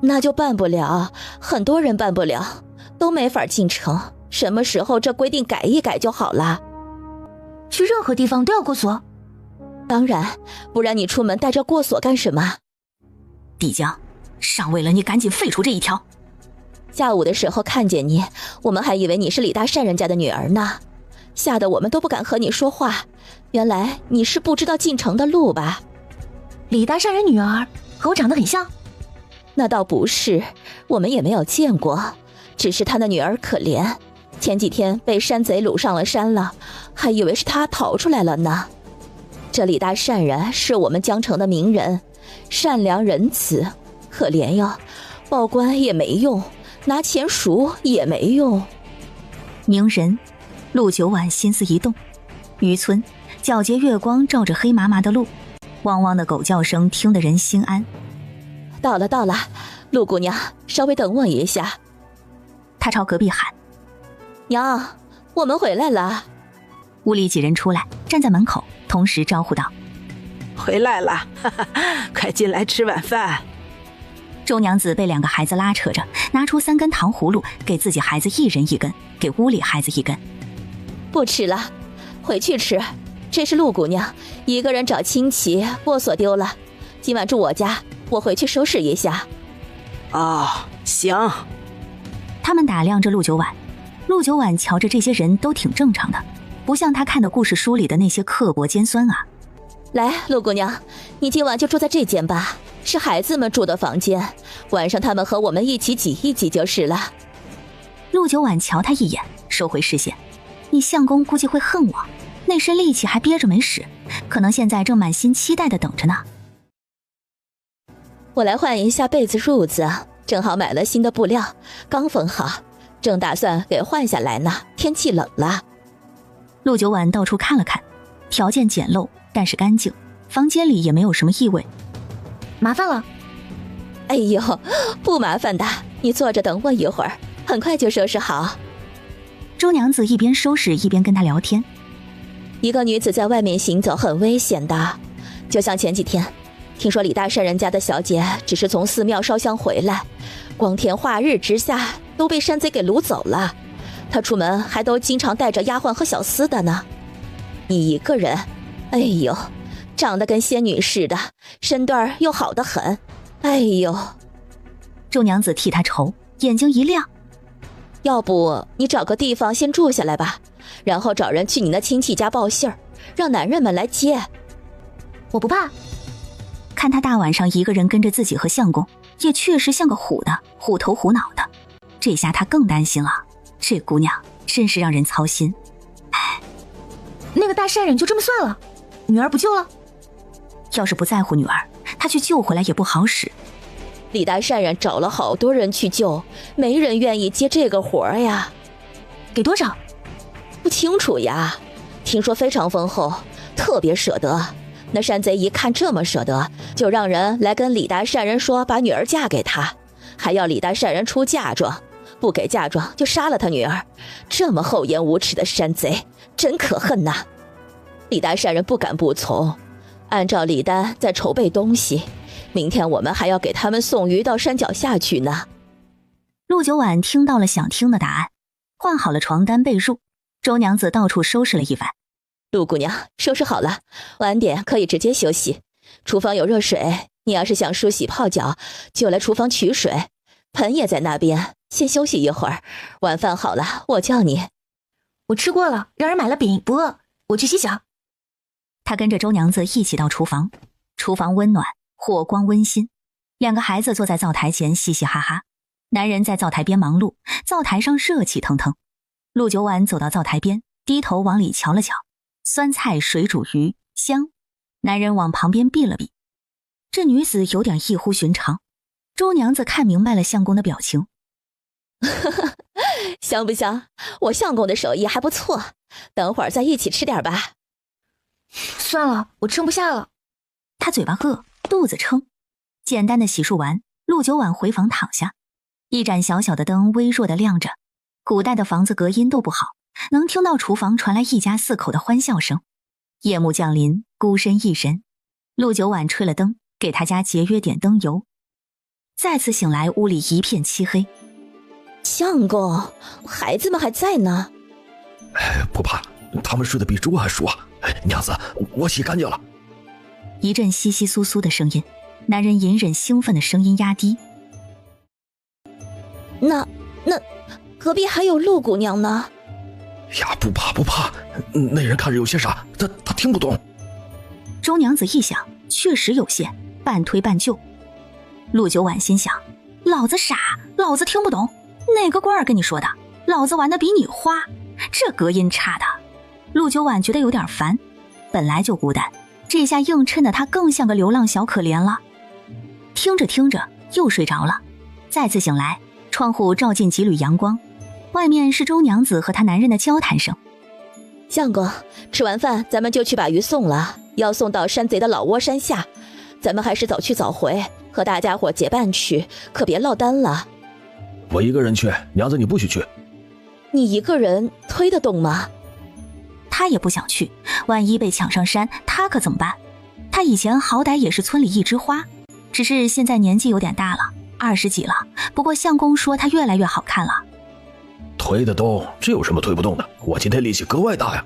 那就办不了，很多人办不了，都没法进城。什么时候这规定改一改就好了？去任何地方都要过锁？当然，不然你出门带着过锁干什么？帝江，上为了你赶紧废除这一条。下午的时候看见你，我们还以为你是李大善人家的女儿呢，吓得我们都不敢和你说话。原来你是不知道进城的路吧？李大善人女儿和我长得很像？那倒不是，我们也没有见过，只是他的女儿可怜，前几天被山贼掳上了山了，还以为是他逃出来了呢。这李大善人是我们江城的名人，善良仁慈，可怜哟，报官也没用，拿钱赎也没用。名人，陆九婉心思一动。渔村，皎洁月光照着黑麻麻的路，汪汪的狗叫声听得人心安。到了到了，陆姑娘，稍微等我一下。他朝隔壁喊：“娘，我们回来了。”屋里几人出来，站在门口，同时招呼道：“回来了，哈哈，快进来吃晚饭。”周娘子被两个孩子拉扯着，拿出3根糖葫芦，给自己孩子一人1根，给屋里孩子1根。不吃了，回去吃。这是陆姑娘一个人找亲戚，过锁丢了，今晚住我家，我回去收拾一下。哦，行。他们打量着陆九婉，陆九婉瞧着这些人都挺正常的，不像他看的故事书里的那些刻薄尖酸啊。来，陆姑娘，你今晚就住在这间吧，是孩子们住的房间，晚上他们和我们一起挤一挤就是了。陆九婉瞧他一眼，收回视线。你相公估计会恨我，那身力气还憋着没使，可能现在正满心期待的等着呢。我来换一下被子褥子，正好买了新的布料，刚缝好，正打算给换下来呢，天气冷了。陆九婉到处看了看，条件简陋但是干净，房间里也没有什么异味。麻烦了。哎呦，不麻烦的，你坐着等我一会儿，很快就收拾好。周娘子一边收拾一边跟他聊天。一个女子在外面行走很危险的，就像前几天听说李大善人家的小姐只是从寺庙烧香回来，光天化日之下都被山贼给掳走了，她出门还都经常带着丫鬟和小厮的呢。你一个人，哎呦，长得跟仙女似的，身段又好得很，哎呦。周娘子替他愁，眼睛一亮。要不你找个地方先住下来吧，然后找人去你那亲戚家报信儿，让男人们来接。我不怕。看他大晚上一个人跟着自己和相公，也确实像个虎的，虎头虎脑的。这下他更担心了，这姑娘真是让人操心。哎，那个大善人就这么算了，女儿不救了？要是不在乎女儿，他去救回来也不好使。李大善人找了好多人去救，没人愿意接这个活呀。给多少？不清楚呀，听说非常丰厚，特别舍得。那山贼一看这么舍得，就让人来跟李大善人说把女儿嫁给他，还要李大善人出嫁妆，不给嫁妆就杀了他女儿。这么厚颜无耻的山贼，真可恨呐！李大善人不敢不从，按照李丹在筹备东西，明天我们还要给他们送鱼到山脚下去呢。陆九婉听到了想听的答案，换好了床单被褥，周娘子到处收拾了一番。陆姑娘，收拾好了，晚点可以直接休息。厨房有热水，你要是想梳洗泡脚，就来厨房取水。盆也在那边，先休息一会儿。晚饭好了，我叫你。我吃过了，让人买了饼，不饿，我去洗脚。他跟着周娘子一起到厨房，厨房温暖，火光温馨。两个孩子坐在灶台前嘻嘻哈哈，男人在灶台边忙碌，灶台上热气腾腾。陆九婉走到灶台边，低头往里瞧了瞧，酸菜水煮鱼香。男人往旁边避了避，这女子有点异乎寻常。周娘子看明白了相公的表情。香不香？我相公的手艺还不错，等会儿再一起吃点吧。算了，我撑不下了。他嘴巴饿，肚子撑。简单的洗漱完，陆九晚回房躺下，一盏小小的灯微弱的亮着。古代的房子隔音都不好，能听到厨房传来一家4口的欢笑声。夜幕降临，孤身一人，陆九晚吹了灯，给他家节约点灯油。再次醒来，屋里一片漆黑。相公，孩子们还在呢。不怕，他们睡得比猪还熟啊。娘子，我洗干净了。一阵窸窸窣窣的声音，男人隐忍兴奋的声音压低。那隔壁还有陆姑娘呢。呀，不怕，那人看着有些傻，他听不懂。周娘子一想，确实有些，半推半就。陆九晚心想，老子傻，老子听不懂，哪个官儿跟你说的？老子玩的比你花，这隔音差的。陆九晚觉得有点烦，本来就孤单，这下硬衬的他更像个流浪小可怜了。听着听着又睡着了，再次醒来，窗户照进几缕阳光，外面是周娘子和她男人的交谈声。相公，吃完饭咱们就去把鱼送了，要送到山贼的老窝山下，咱们还是早去早回，和大家伙结伴去，可别落单了。我一个人去，娘子你不许去。你一个人推得动吗？他也不想去，万一被抢上山，他可怎么办？他以前好歹也是村里一枝花，只是现在年纪有点大了，20几了。不过相公说他越来越好看了。推得动，这有什么推不动的？我今天力气格外大呀。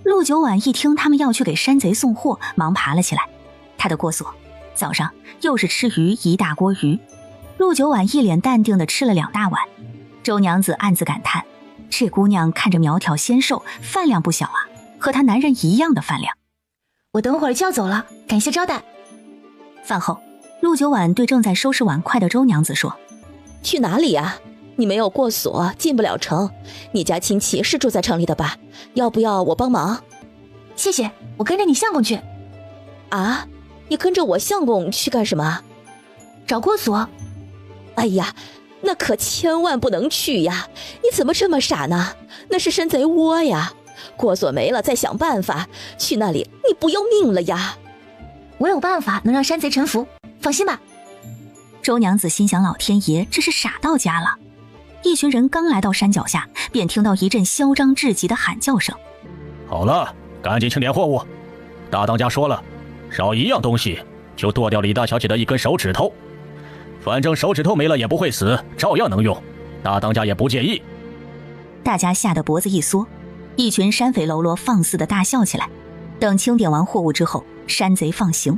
陆九晚一听他们要去给山贼送货，忙爬了起来。他的过所，早上又是吃鱼一大锅鱼。陆九晚一脸淡定地吃了2大碗。周娘子暗自感叹，这姑娘看着苗条纤瘦，饭量不小啊，和她男人一样的饭量。我等会儿就要走了，感谢招待。饭后，陆九晚对正在收拾碗筷的周娘子说：去哪里呀？你没有过所，进不了城。你家亲戚是住在城里的吧？要不要我帮忙？谢谢，我跟着你相公去。啊？你跟着我相公去干什么？找过所。哎呀，那可千万不能去呀！你怎么这么傻呢？那是山贼窝呀，过所没了再想办法，去那里你不要命了呀！我有办法能让山贼臣服，放心吧。周娘子心想，老天爷这是傻到家了。一群人刚来到山脚下，便听到一阵嚣张至极的喊叫声。好了，赶紧清点货物。大当家说了，少一样东西就剁掉李大小姐的一根手指头，反正手指头没了也不会死，照样能用，大当家也不介意。大家吓得脖子一缩，一群山匪喽啰放肆的大笑起来。等清点完货物之后，山贼放行。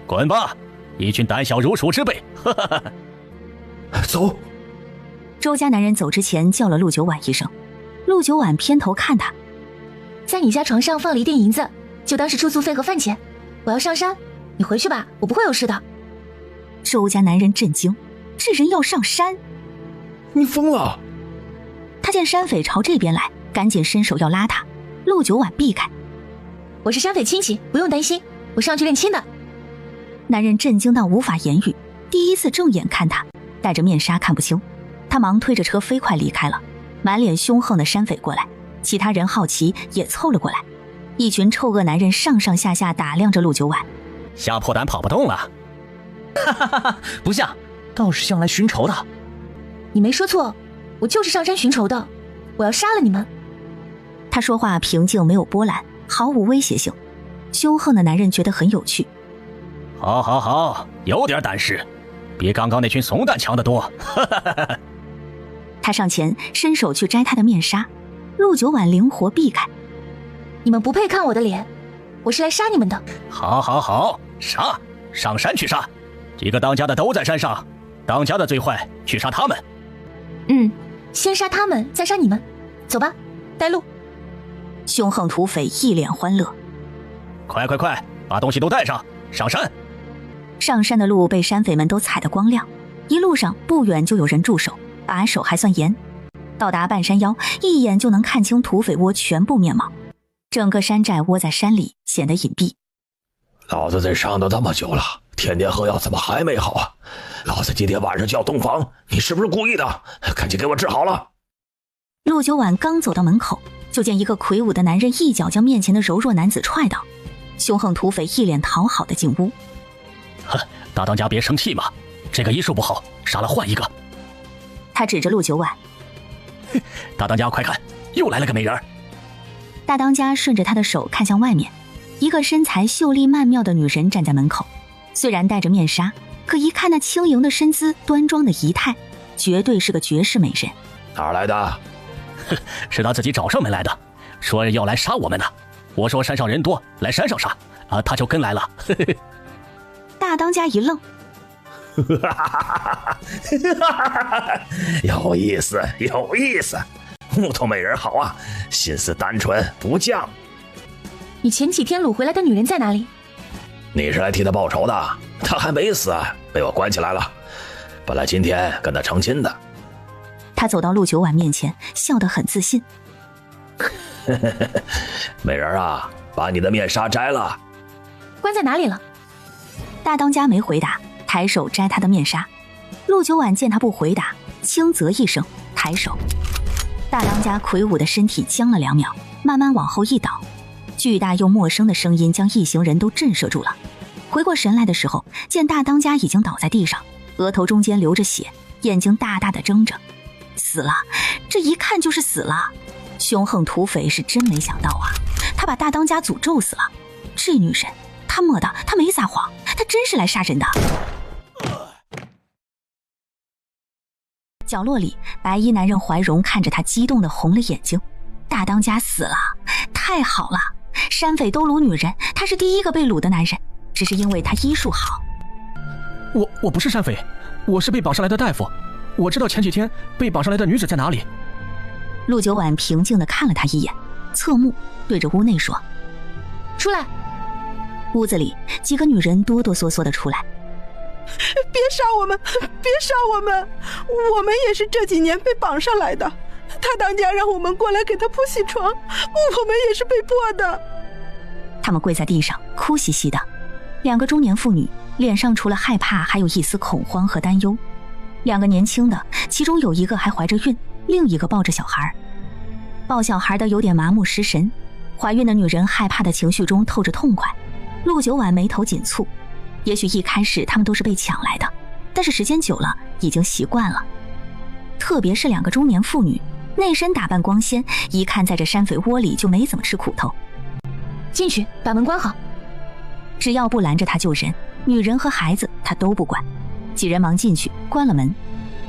滚吧，一群胆小如鼠之辈！走。周家男人走之前叫了陆九晚一声，陆九晚偏头看他，在你家床上放了1锭银子，就当是住宿费和饭钱。我要上山，你回去吧，我不会有事的。周家男人震惊，这人要上山？你疯了！他见山匪朝这边来，赶紧伸手要拉他，陆九晚避开。我是山匪亲戚，不用担心，我上去练亲的。男人震惊到无法言语，第一次正眼看他，戴着面纱看不清。他忙推着车飞快离开了。满脸凶横的山匪过来，其他人好奇也凑了过来。一群臭恶男人上上下下打量着陆九晚。吓破胆跑不动了。哈哈哈哈，不像，倒是像来寻仇的。你没说错，我就是上山寻仇的，我要杀了你们。他说话平静没有波澜，毫无威胁性。凶横的男人觉得很有趣。好好好，有点胆识，比刚刚那群怂蛋强得多。他上前伸手去摘他的面纱，陆九晚灵活避开。你们不配看我的脸，我是来杀你们的。好好好，杀，上山去杀。几个当家的都在山上，当家的最坏，去杀他们。先杀他们，再杀你们。走吧，带路。凶横土匪一脸欢乐。快快快，把东西都带上，上山。上山的路被山匪们都踩得光亮，一路上不远就有人驻守，把守还算严。到达半山腰，一眼就能看清土匪窝全部面貌。整个山寨窝在山里，显得隐蔽。老子在上头这么久了，天天喝药怎么还没好啊？老子今天晚上就要洞房，你是不是故意的？赶紧给我治好了！陆九婉刚走到门口，就见一个魁梧的男人一脚将面前的柔弱男子踹倒，凶横土匪一脸讨好的进屋。哼，大当家别生气嘛，这个医术不好，杀了换一个。他指着陆九婉，大当家快看，又来了个美人。大当家顺着他的手看向外面，一个身材秀丽曼妙的女人站在门口，虽然戴着面纱，可一看那轻盈的身姿、端庄的仪态，绝对是个绝世美人。哪儿来的？是他自己找上门来的，说要来杀我们呢。我说山上人多，来山上杀啊，他就跟来了。大当家一愣，有意思，有意思。木头美人好啊，心思单纯不犟。你前几天掳回来的女人在哪里？你是来替他报仇的，他还没死，被我关起来了。本来今天跟他成亲的。他走到陆九婉面前，笑得很自信。美人啊，把你的面纱摘了。关在哪里了？大当家没回答，抬手摘他的面纱。陆九婉见他不回答，轻啧一声，抬手。大当家魁梧的身体僵了2秒，慢慢往后一倒，巨大又陌生的声音将一行人都震慑住了。回过神来的时候，见大当家已经倒在地上，额头中间流着血，眼睛大大的睁着。死了，这一看就是死了。凶横土匪是真没想到啊，他把大当家诅咒死了。这女人，他妈的，他没撒谎，他真是来杀人的。角落里，白衣男人怀荣看着他激动的红了眼睛。大当家死了，太好了！山匪都掳女人，他是第一个被掳的男人，只是因为他医术好。我不是山匪，我是被绑上来的大夫。我知道前几天被绑上来的女子在哪里。陆九婉平静地看了他一眼，侧目对着屋内说：“出来。”屋子里几个女人哆哆嗦嗦地出来。别杀我们，别杀我们，我们也是这几年被绑上来的。他当家让我们过来给他铺洗床，我们也是被迫的。他们跪在地上哭兮兮的，2个中年妇女脸上除了害怕还有一丝恐慌和担忧。2个年轻的，其中有一个还怀着孕，另一个抱着小孩。抱小孩的有点麻木失神，怀孕的女人害怕的情绪中透着痛快。陆九婉眉头紧蹙，也许一开始他们都是被抢来的，但是时间久了已经习惯了。特别是2个中年妇女，内身打扮光鲜，一看在这山匪窝里就没怎么吃苦头。进去，把门关好。只要不拦着他救人，女人和孩子他都不管。几人忙进去关了门。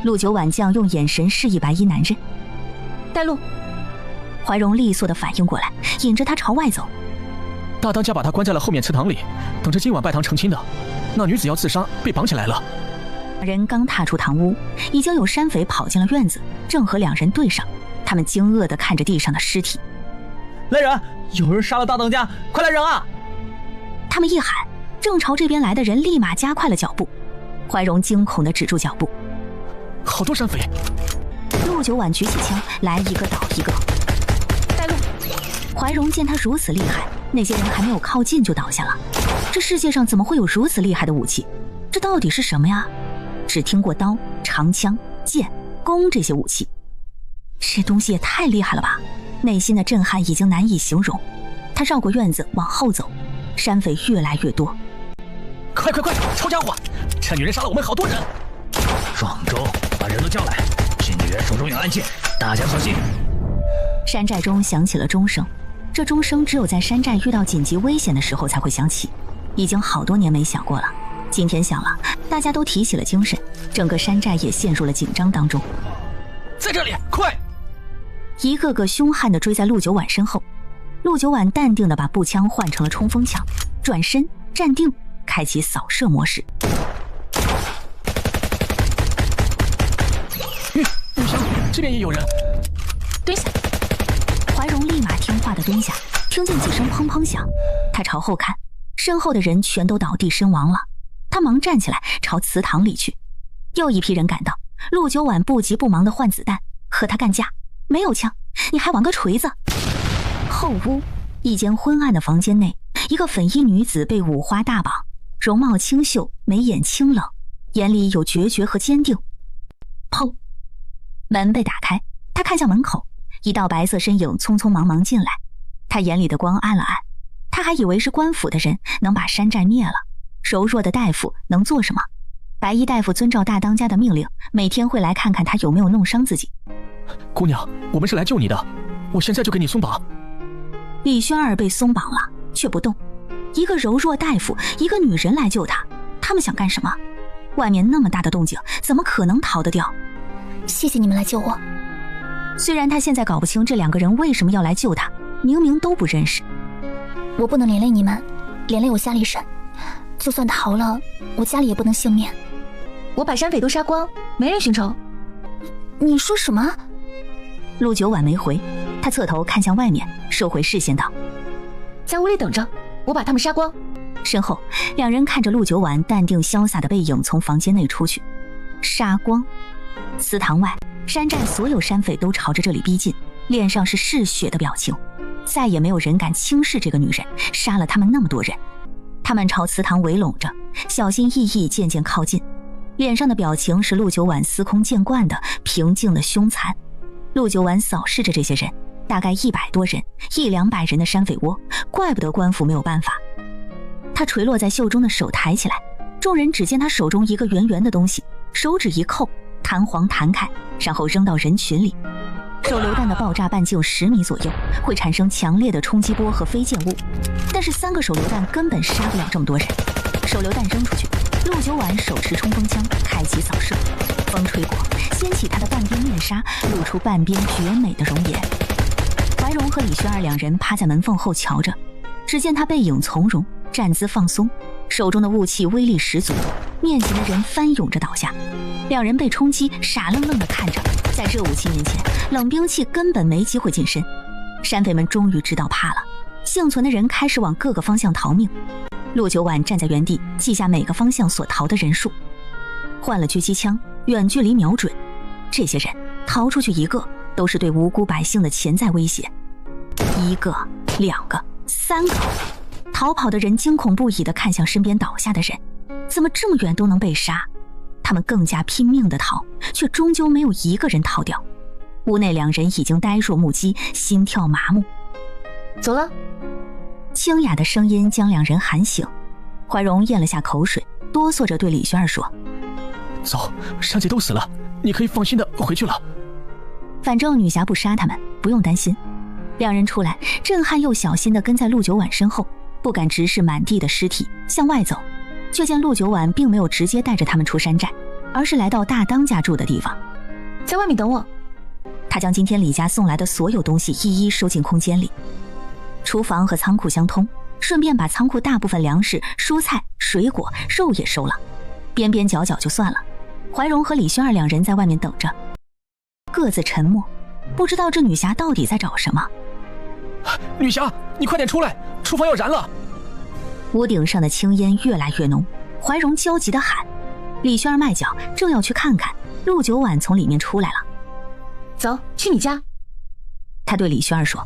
陆九婉将用眼神示意白衣男人带路。怀荣利索地反应过来，引着他朝外走。大当家把他关在了后面祠堂里，等着今晚拜堂成亲的。那女子要自杀，被绑起来了。人刚踏出堂屋，已经有山匪跑进了院子，正和2人对上。他们惊愕地看着地上的尸体。来人，有人杀了大当家，快来人啊！他们一喊，正朝这边来的人立马加快了脚步。怀荣惊恐地止住脚步。好多山匪！陆九婉举起枪，来一个倒一个。带路。怀荣见他如此厉害，那些人还没有靠近就倒下了。这世界上怎么会有如此厉害的武器？这到底是什么呀？只听过刀、长枪、剑、弓这些武器，这东西也太厉害了吧！内心的震撼已经难以形容。他绕过院子往后走，山匪越来越多。快，抄家伙！这女人杀了我们好多人。壮州，把人都叫来，这女人手中有暗箭，大家小心。山寨中响起了钟声，这钟声只有在山寨遇到紧急危险的时候才会响起，已经好多年没响过了。今天响了，大家都提起了精神，整个山寨也陷入了紧张当中。在这里，快！一个个凶悍地追在陆九婉身后。陆九婉淡定地把步枪换成了冲锋枪，转身站定，开启扫射模式。不行，这边也有人。蹲下。怀荣立马听话地蹲下，听见几声砰砰响，他朝后看，身后的人全都倒地身亡了。他忙站起来朝祠堂里去。又一批人赶到，陆九婉不急不忙地换子弹，和他干架。没有枪，你还玩个锤子？后屋一间昏暗的房间内，一个粉衣女子被五花大绑，容貌清秀，眉眼清冷，眼里有决绝和坚定。砰！门被打开，他看向门口，一道白色身影匆匆忙忙进来。他眼里的光暗了暗，他还以为是官府的人能把山寨灭了。柔弱的大夫能做什么？白衣大夫遵照大当家的命令，每天会来看看他有没有弄伤自己。姑娘，我们是来救你的，我现在就给你松绑。李轩儿被松绑了，却不动。一个柔弱大夫，一个女人来救他，他们想干什么？外面那么大的动静，怎么可能逃得掉？谢谢你们来救我。虽然他现在搞不清这两个人为什么要来救他，明明都不认识。我不能连累你们，连累我家里人。就算逃了，我家里也不能幸免。我把山匪都杀光，没人寻仇。你说什么？陆九婉没回，他侧头看向外面，收回视线道：在屋里等着，我把他们杀光。身后两人看着陆九婉淡定潇洒的背影从房间内出去。杀光。祠堂外，山寨所有山匪都朝着这里逼近，脸上是嗜血的表情。再也没有人敢轻视这个女人，杀了他们那么多人。他们朝祠堂围拢着，小心翼翼渐渐靠近，脸上的表情是陆九婉司空见惯的平静的凶残。陆九婉扫视着这些人，大概100多人，100-200人的山匪窝，怪不得官府没有办法。他垂落在袖中的手抬起来，众人只见他手中一个圆圆的东西，手指一扣，弹簧弹开，然后扔到人群里。手榴弹的爆炸半径10米左右，会产生强烈的冲击波和飞溅物，但是3个手榴弹根本杀不了这么多人。手榴弹扔出去，陆九婉手持冲锋枪开启扫射，风吹过，掀起他的半边面纱，露出半边绝美的容颜。怀荣和李轩儿两人趴在门缝后瞧着，只见他背影从容，站姿放松，手中的武器威力十足，面前的人翻涌着倒下。两人被冲击，傻愣愣地看着，在这武器面前，冷兵器根本没机会近身。山匪们终于知道怕了，幸存的人开始往各个方向逃命。陆九婉站在原地，记下每个方向所逃的人数，换了狙击枪，远距离瞄准。这些人逃出去一个，都是对无辜百姓的潜在威胁。1个、2个、3个，逃跑的人惊恐不已地看向身边倒下的人，怎么这么远都能被杀？他们更加拼命地逃，却终究没有一个人逃掉。屋内两人已经呆若木鸡，心跳麻木。走了。清雅的声音将两人喊醒。怀荣咽了下口水，哆嗦着对李轩儿说：走，山贼都死了，你可以放心的回去了。反正女侠不杀他们，不用担心。两人出来，震撼又小心地跟在陆九婉身后，不敢直视满地的尸体，向外走。却见陆九婉并没有直接带着他们出山寨，而是来到大当家住的地方。在外面等我。他将今天李家送来的所有东西一一收进空间里。厨房和仓库相通，顺便把仓库大部分粮食、蔬菜、水果、肉也收了，边边角角就算了。怀荣和李轩儿两人在外面等着，各自沉默，不知道这女侠到底在找什么。女侠，你快点出来，厨房要燃了！屋顶上的青烟越来越浓，怀荣焦急地喊。李轩儿迈脚正要去看看，陆九婉从里面出来了。走，去你家。他对李轩儿说。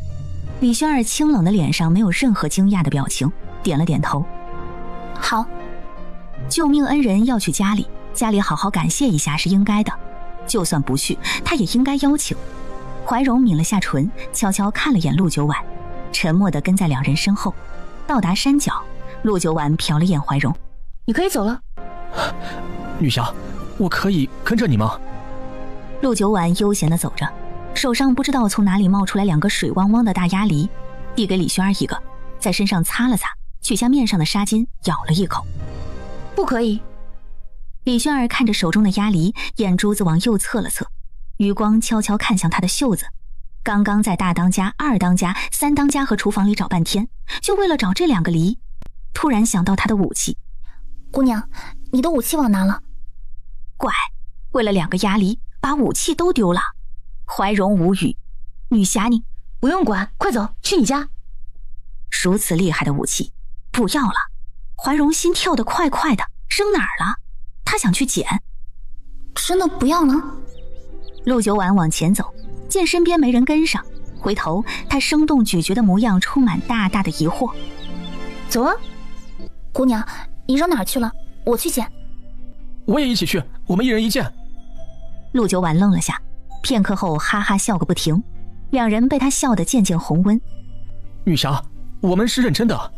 李轩儿清冷的脸上没有任何惊讶的表情，点了点头。好。救命恩人要去家里，家里好好感谢一下是应该的，就算不去，他也应该邀请。怀荣抿了下唇，悄悄看了眼陆九婉，沉默地跟在两人身后。到达山脚，陆九婉瞟了眼怀荣：你可以走了。女侠，我可以跟着你吗？陆九婉悠闲地走着，手上不知道从哪里冒出来2个水汪汪的大鸭梨，递给李轩儿一个，在身上擦了擦，取下面上的纱巾，咬了一口。不可以。李轩儿看着手中的鸭梨，眼珠子往右侧了侧，余光悄悄看向他的袖子。刚刚在大当家、二当家、三当家和厨房里找半天，就为了找这2个梨。突然想到他的武器。姑娘，你的武器往哪了？怪，为了2个鸭梨，把武器都丢了。怀荣无语。女侠你不用管，快走，去你家。如此厉害的武器，不要了。怀荣心跳得快快的，扔哪儿了？他想去捡。真的不要了？陆九婉往前走，见身边没人跟上，回头他生动咀嚼的模样充满大大的疑惑。走啊。姑娘，你扔哪儿去了？我去捡。我也一起去，我们一人一件。陆九婉愣了下，片刻后哈哈笑个不停，两人被他笑得渐渐红温。女侠，我们是认真的，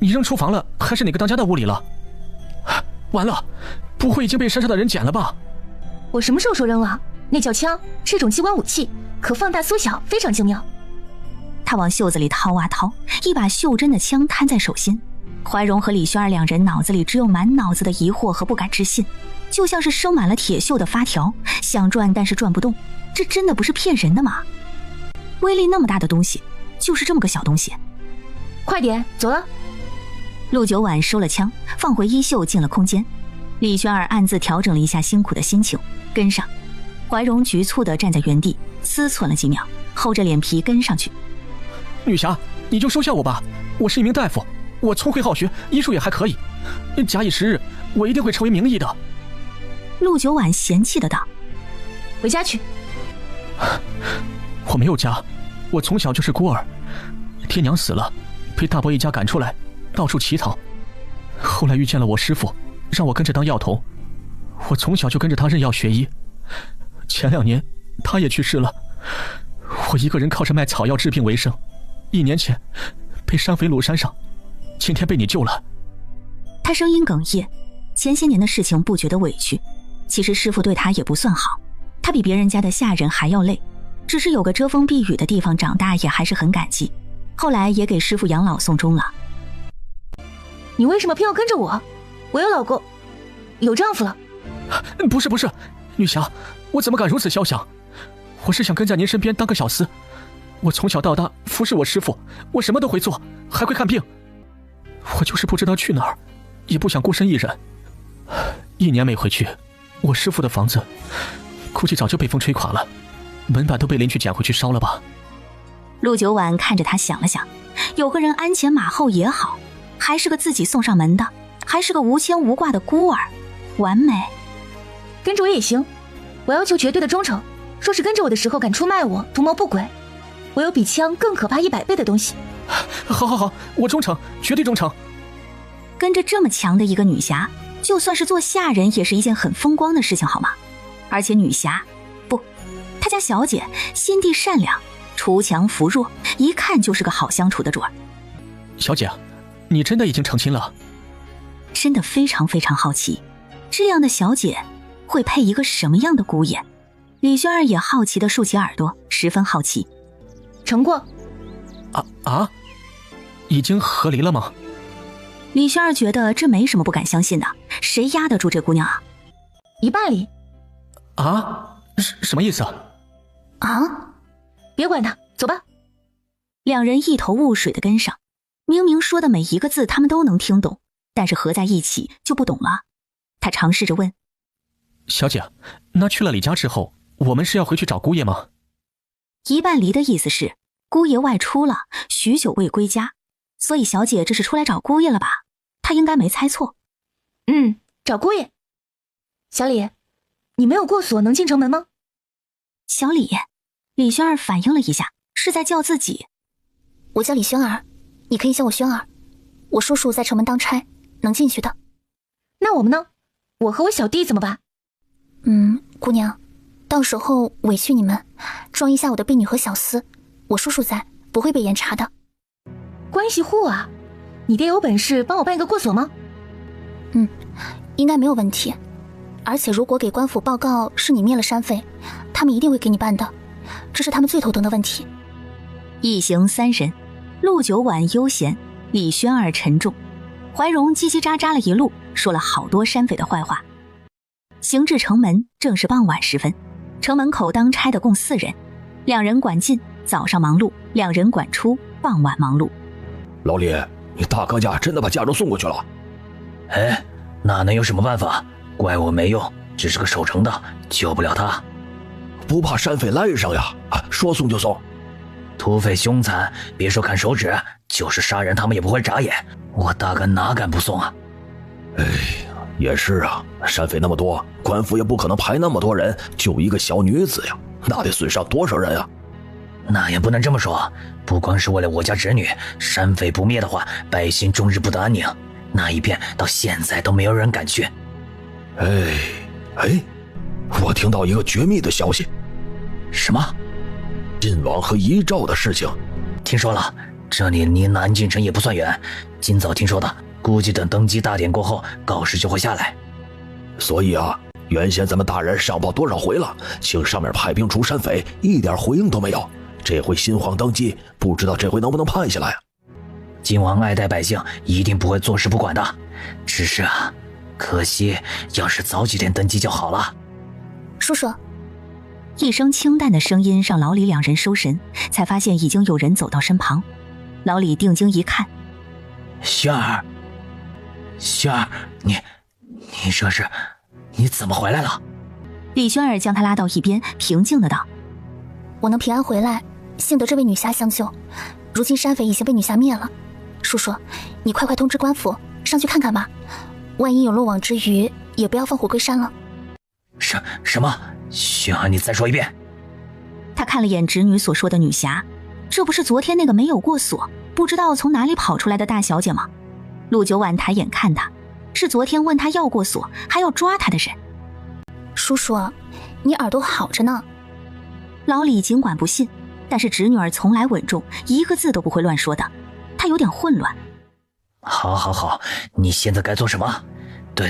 你扔厨房了，还是哪个当家的屋里了？完了，不会已经被山上的人捡了吧？我什么时候说扔了？那叫枪，是一种机关武器，可放大缩小，非常精妙。他往袖子里掏啊掏，一把袖珍的枪摊在手心。怀荣和李轩儿两人脑子里只有满脑子的疑惑和不敢置信，就像是生满了铁锈的发条，想转但是转不动。这真的不是骗人的吗？威力那么大的东西，就是这么个小东西。快点，走了。陆九婉收了枪，放回衣袖，进了空间。李轩儿暗自调整了一下辛苦的心情，跟上。怀荣局促地站在原地，思忖了几秒，厚着脸皮跟上去。女侠，你就收下我吧，我是一名大夫，我聪慧好学，医术也还可以，假以时日，我一定会成为名医的。陆九婉嫌弃的道：“回家去。”我没有家，我从小就是孤儿，爹娘死了，被大伯一家赶出来，到处乞讨。后来遇见了我师父，让我跟着当药童，我从小就跟着他认药学医。前2年他也去世了，我一个人靠着卖草药治病为生。1年前被山匪掳山上，今天被你救了。他声音哽咽，前些年的事情不觉得委屈，其实师父对他也不算好，他比别人家的下人还要累，只是有个遮风避雨的地方长大也还是很感激，后来也给师父养老送终了。你为什么偏要跟着我？我有老公，有丈夫了。不是，女侠，我怎么敢如此肖想？我是想跟在您身边当个小厮。我从小到大服侍我师父，我什么都会做，还会看病。我就是不知道去哪儿，也不想孤身一人。1年没回去，我师父的房子估计早就被风吹垮了，门板都被邻居捡回去烧了吧。陆九婉看着他想了想，有个人鞍前马后也好，还是个自己送上门的，还是个无牵无挂的孤儿，完美。跟着我也行，我要求绝对的忠诚，若是跟着我的时候敢出卖我，图谋不轨，我有比枪更可怕100倍的东西。好，我忠诚，绝对忠诚。跟着这么强的一个女侠，就算是做下人也是一件很风光的事情好吗？而且女侠不，她家小姐心地善良，锄强扶弱，一看就是个好相处的主儿。小姐，你真的已经成亲了？真的非常非常好奇，这样的小姐会配一个什么样的姑爷？李轩儿也好奇地竖起耳朵，十分好奇。成过。已经和离了吗？李轩儿觉得这没什么不敢相信的，谁压得住这姑娘啊？一半离。什么意思啊？别管他，走吧。两人一头雾水地跟上，明明说的每一个字他们都能听懂，但是合在一起就不懂了。他尝试着问：小姐，那去了李家之后，我们是要回去找姑爷吗？一半离的意思是姑爷外出了，许久未归家，所以小姐这是出来找姑爷了吧？她应该没猜错。找姑爷。小李，你没有过锁能进城门吗？小李，李轩儿反应了一下，是在叫自己。我叫李轩儿，你可以叫我轩儿。我叔叔在城门当差，能进去的。那我们呢？我和我小弟怎么办？姑娘，到时候委屈你们，装一下我的婢女和小厮，我叔叔在，不会被严查的。关系户啊，你爹有本事帮我办一个过锁吗？应该没有问题。而且如果给官府报告是你灭了山匪，他们一定会给你办的，这是他们最头疼的问题。一行3人，陆九婉悠闲，李轩儿沉重，怀荣叽叽喳喳了一路，说了好多山匪的坏话。行至城门，正是傍晚时分，城门口当差的共4人，2人管进，早上忙碌；2人管出，傍晚忙碌。老李，你大哥家真的把家中送过去了？那能有什么办法？怪我没用，只是个守城的，救不了他。不怕山匪赖上呀？说送就送。土匪凶残，别说砍手指，就是杀人他们也不会眨眼。我大哥哪敢不送啊？也是啊，山匪那么多，官府也不可能派那么多人救一个小女子呀，那得损伤多少人啊？那也不能这么说，不光是为了我家侄女，山匪不灭的话，百姓终日不得安宁。那一边到现在都没有人敢去。我听到一个绝密的消息。什么？晋王和遗诏的事情。听说了，这里离南京城也不算远，今早听说的，估计等登基大典过后，告示就会下来。所以啊，原先咱们大人上报多少回了，请上面派兵除山匪，一点回应都没有。这回新皇登基，不知道这回能不能派下来啊？晋王爱戴百姓，一定不会坐视不管的。只是啊，可惜要是早几天登基就好了。叔叔，一声清淡的声音让老李两人收神，才发现已经有人走到身旁。老李定睛一看，轩儿，你这是，你怎么回来了？李轩儿将他拉到一边，平静的道：我能平安回来，幸得这位女侠相救。如今山匪已经被女侠灭了，叔叔，你快通知官府上去看看吧，万一有漏网之鱼，也不要放虎归山了。什么？轩儿，你再说一遍。他看了眼侄女所说的女侠，这不是昨天那个没有过锁，不知道从哪里跑出来的大小姐吗？陆九婉抬眼看他，是昨天问他要过锁，还要抓他的人。叔叔，你耳朵好着呢。老李尽管不信，但是侄女儿从来稳重，一个字都不会乱说的。他有点混乱。好，你现在该做什么？对，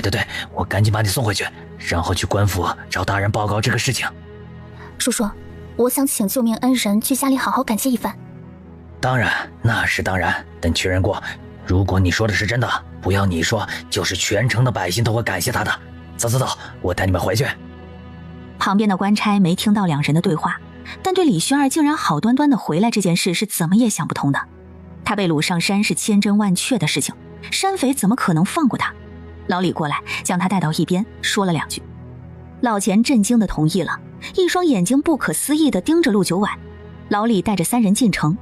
我赶紧把你送回去，然后去官府找大人报告这个事情。叔叔，我想请救命恩人去家里好好感谢一番。当然，那是当然，等确认过，如果你说的是真的，不要你说，就是全城的百姓都会感谢他的。走，我带你们回去。旁边的官差没听到两人的对话，但对李轩儿竟然好端端的回来这件事是怎么也想不通的。他被掳上山是千真万确的事情，山匪怎么可能放过他？老李过来将他带到一边，说了两句。老钱震惊的同意了，一双眼睛不可思议的盯着陆九婉。老李带着三人进城，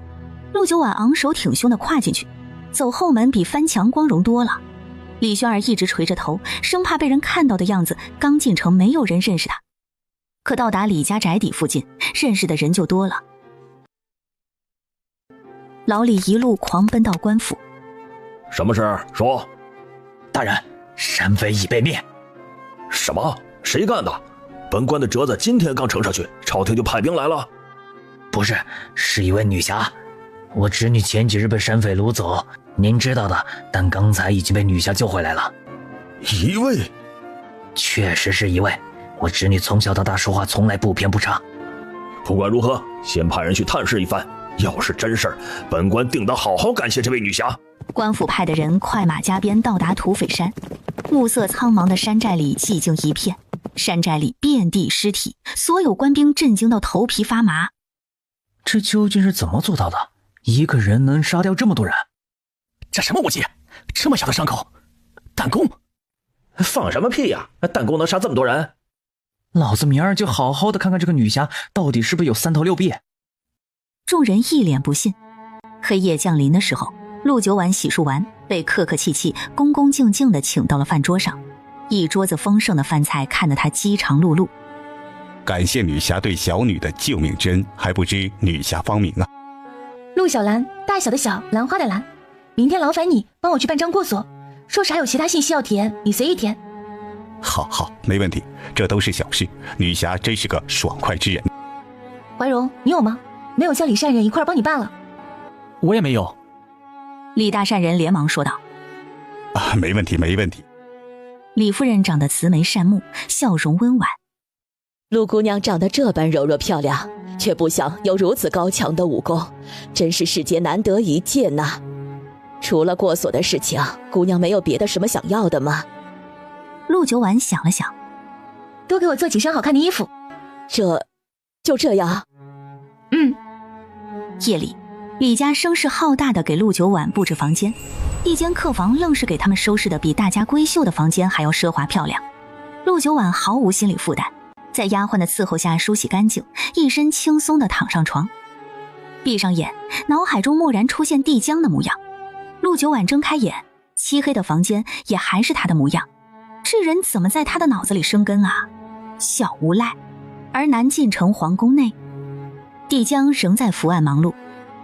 陆九婉昂首挺胸的跨进去，走后门比翻墙光荣多了。李轩儿一直垂着头，生怕被人看到的样子，刚进城没有人认识他。可到达李家宅邸附近，认识的人就多了。老李一路狂奔到官府。什么事？说。大人，山匪已被灭。什么？谁干的？本官的折子今天刚呈上去，朝廷就派兵来了。不是，是一位女侠。我侄女前几日被山匪掳走，您知道的，但刚才已经被女侠救回来了。一位？确实是一位。我侄女从小到大说话从来不偏不差。不管如何，先派人去探视一番，要是真事儿，本官定当好好感谢这位女侠。官府派的人快马加鞭到达土匪山，暮色苍茫的山寨里寂静一片，山寨里遍地尸体，所有官兵震惊到头皮发麻。这究竟是怎么做到的？一个人能杀掉这么多人？这什么武器？这么小的伤口？弹弓？放什么屁呀！弹弓能杀这么多人？老子明儿就好好的看看这个女侠到底是不是有三头六臂。众人一脸不信。黑夜降临的时候，陆九婉洗漱完，被客客气气、恭恭敬敬地请到了饭桌上。一桌子丰盛的饭菜看得他饥肠辘辘。感谢女侠对小女的救命之恩，还不知女侠芳名啊？陆小兰，大小的小，兰花的兰。明天劳烦你帮我去办张过锁，若是还有其他信息要填，你随意填。好，没问题，这都是小事。女侠真是个爽快之人。怀荣，你有吗？没有，叫李善人一块帮你办了。我也没有。李大善人连忙说道：没问题。李夫人长得慈眉善目，笑容温婉。陆姑娘长得这般柔弱漂亮，却不想有如此高强的武功，真是世间难得一见呐。除了过锁的事情，姑娘没有别的什么想要的吗？陆九婉想了想，多给我做几身好看的衣服。就这样。夜里，李家声势浩大的给陆九婉布置房间，一间客房愣是给他们收拾的比大家闺秀的房间还要奢华漂亮。陆九婉毫无心理负担，在丫鬟的伺候下梳洗干净，一身轻松地躺上床，闭上眼，脑海中蓦然出现帝江的模样。陆九婉睁开眼，漆黑的房间也还是他的模样。这人怎么在他的脑子里生根啊？小无赖。而南晋城皇宫内，帝江仍在伏案忙碌。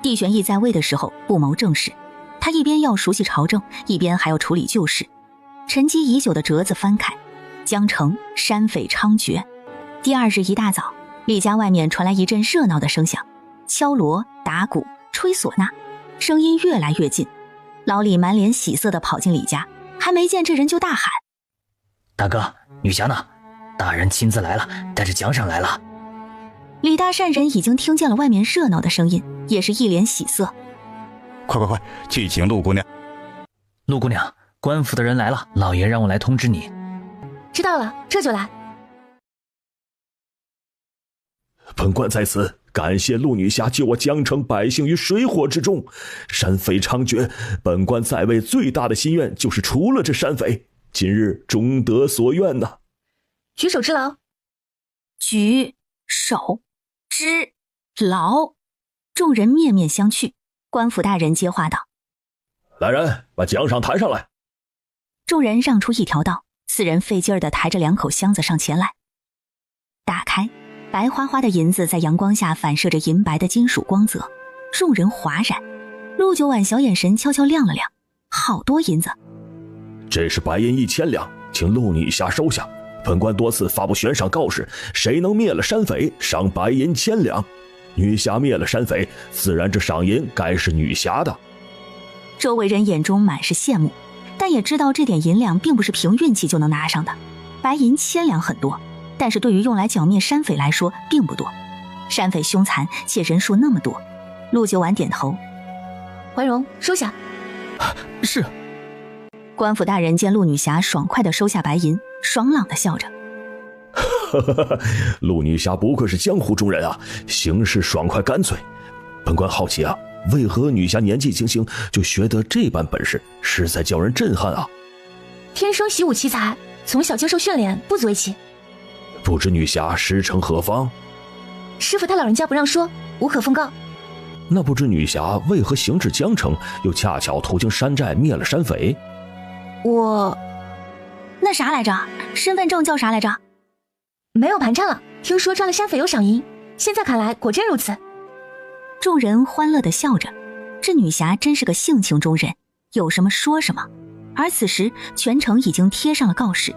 帝玄义在位的时候不谋政事，他一边要熟悉朝政，一边还要处理旧事。沉积已久的折子翻开，江城山匪猖獗。第二日一大早，李家外面传来一阵热闹的声响，敲锣打鼓吹唢呐，声音越来越近。老李满脸喜色地跑进李家，还没见这人就大喊：大哥，女侠呢？大人亲自来了，带着奖赏来了。李大善人已经听见了外面热闹的声音，也是一脸喜色。快，去请陆姑娘。陆姑娘，官府的人来了，老爷让我来通知你。知道了，这就来。本官在此感谢陆女侠救我江城百姓于水火之中。山匪猖獗，本官在位最大的心愿就是除了这山匪，今日终得所愿呐。举手之劳。举手之劳。众人面面相觑。官府大人接话道：来人，把奖赏抬上来。众人让出一条道，四人费劲儿地抬着2口箱子上前来。打开，白花花的银子在阳光下反射着银白的金属光泽，众人哗然。陆九婉小眼神悄悄亮了亮，好多银子。这是白银1000两，请陆女侠收下。本官多次发布悬赏告示，谁能灭了山匪，赏白银1000两。女侠灭了山匪，自然这赏银该是女侠的。周围人眼中满是羡慕，但也知道这点银两并不是凭运气就能拿上的。白银1000两很多，但是对于用来剿灭山匪来说并不多。山匪凶残，且人数那么多。陆九婉点头，怀荣，收下。是。官府大人见陆女侠爽快地收下白银，爽朗地笑着。陆女侠不愧是江湖中人啊，行事爽快干脆。本官好奇啊，为何女侠年纪轻轻就学得这般本事，实在叫人震撼啊。天生习武奇才，从小接受训练，不足为奇。不知女侠师承何方？师傅他老人家不让说，无可奉告。那不知女侠为何行至江城，又恰巧途经山寨灭了山匪？那啥来着？身份证叫啥来着？没有盘缠了，听说抓了山匪有赏银，现在看来果真如此。众人欢乐地笑着，这女侠真是个性情中人，有什么说什么。而此时全城已经贴上了告示，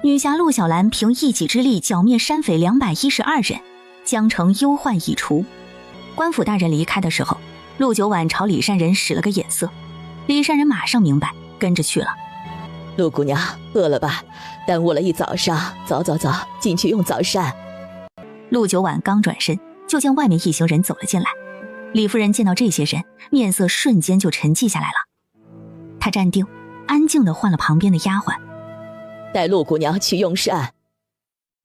女侠陆小兰凭一己之力剿灭山匪212人，江城忧患已除。官府大人离开的时候，陆九婉朝李善人使了个眼色，李善人马上明白，跟着去了。陆姑娘饿了吧？耽误了一早上，走，进去用早膳。陆九婉刚转身，就见外面一行人走了进来。李夫人见到这些人，面色瞬间就沉寂下来了。她站定，安静地唤了旁边的丫鬟，带陆姑娘去用膳。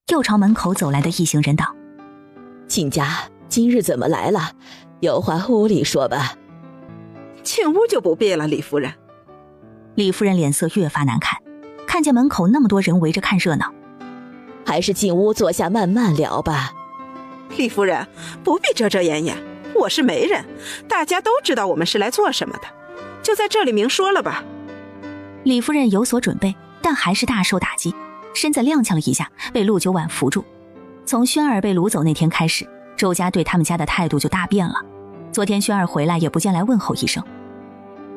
又朝门口走来的一行人道：亲家今日怎么来了？有话屋里说吧。进屋就不必了，李夫人。李夫人脸色越发难看，看见门口那么多人围着看热闹，还是进屋坐下慢慢聊吧。李夫人不必遮遮掩掩，我是媒人，大家都知道我们是来做什么的，就在这里明说了吧。李夫人有所准备，但还是大受打击，身子踉跄了一下，被陆九婉扶住。从轩儿被掳走那天开始，周家对他们家的态度就大变了。昨天轩儿回来也不见来问候一声，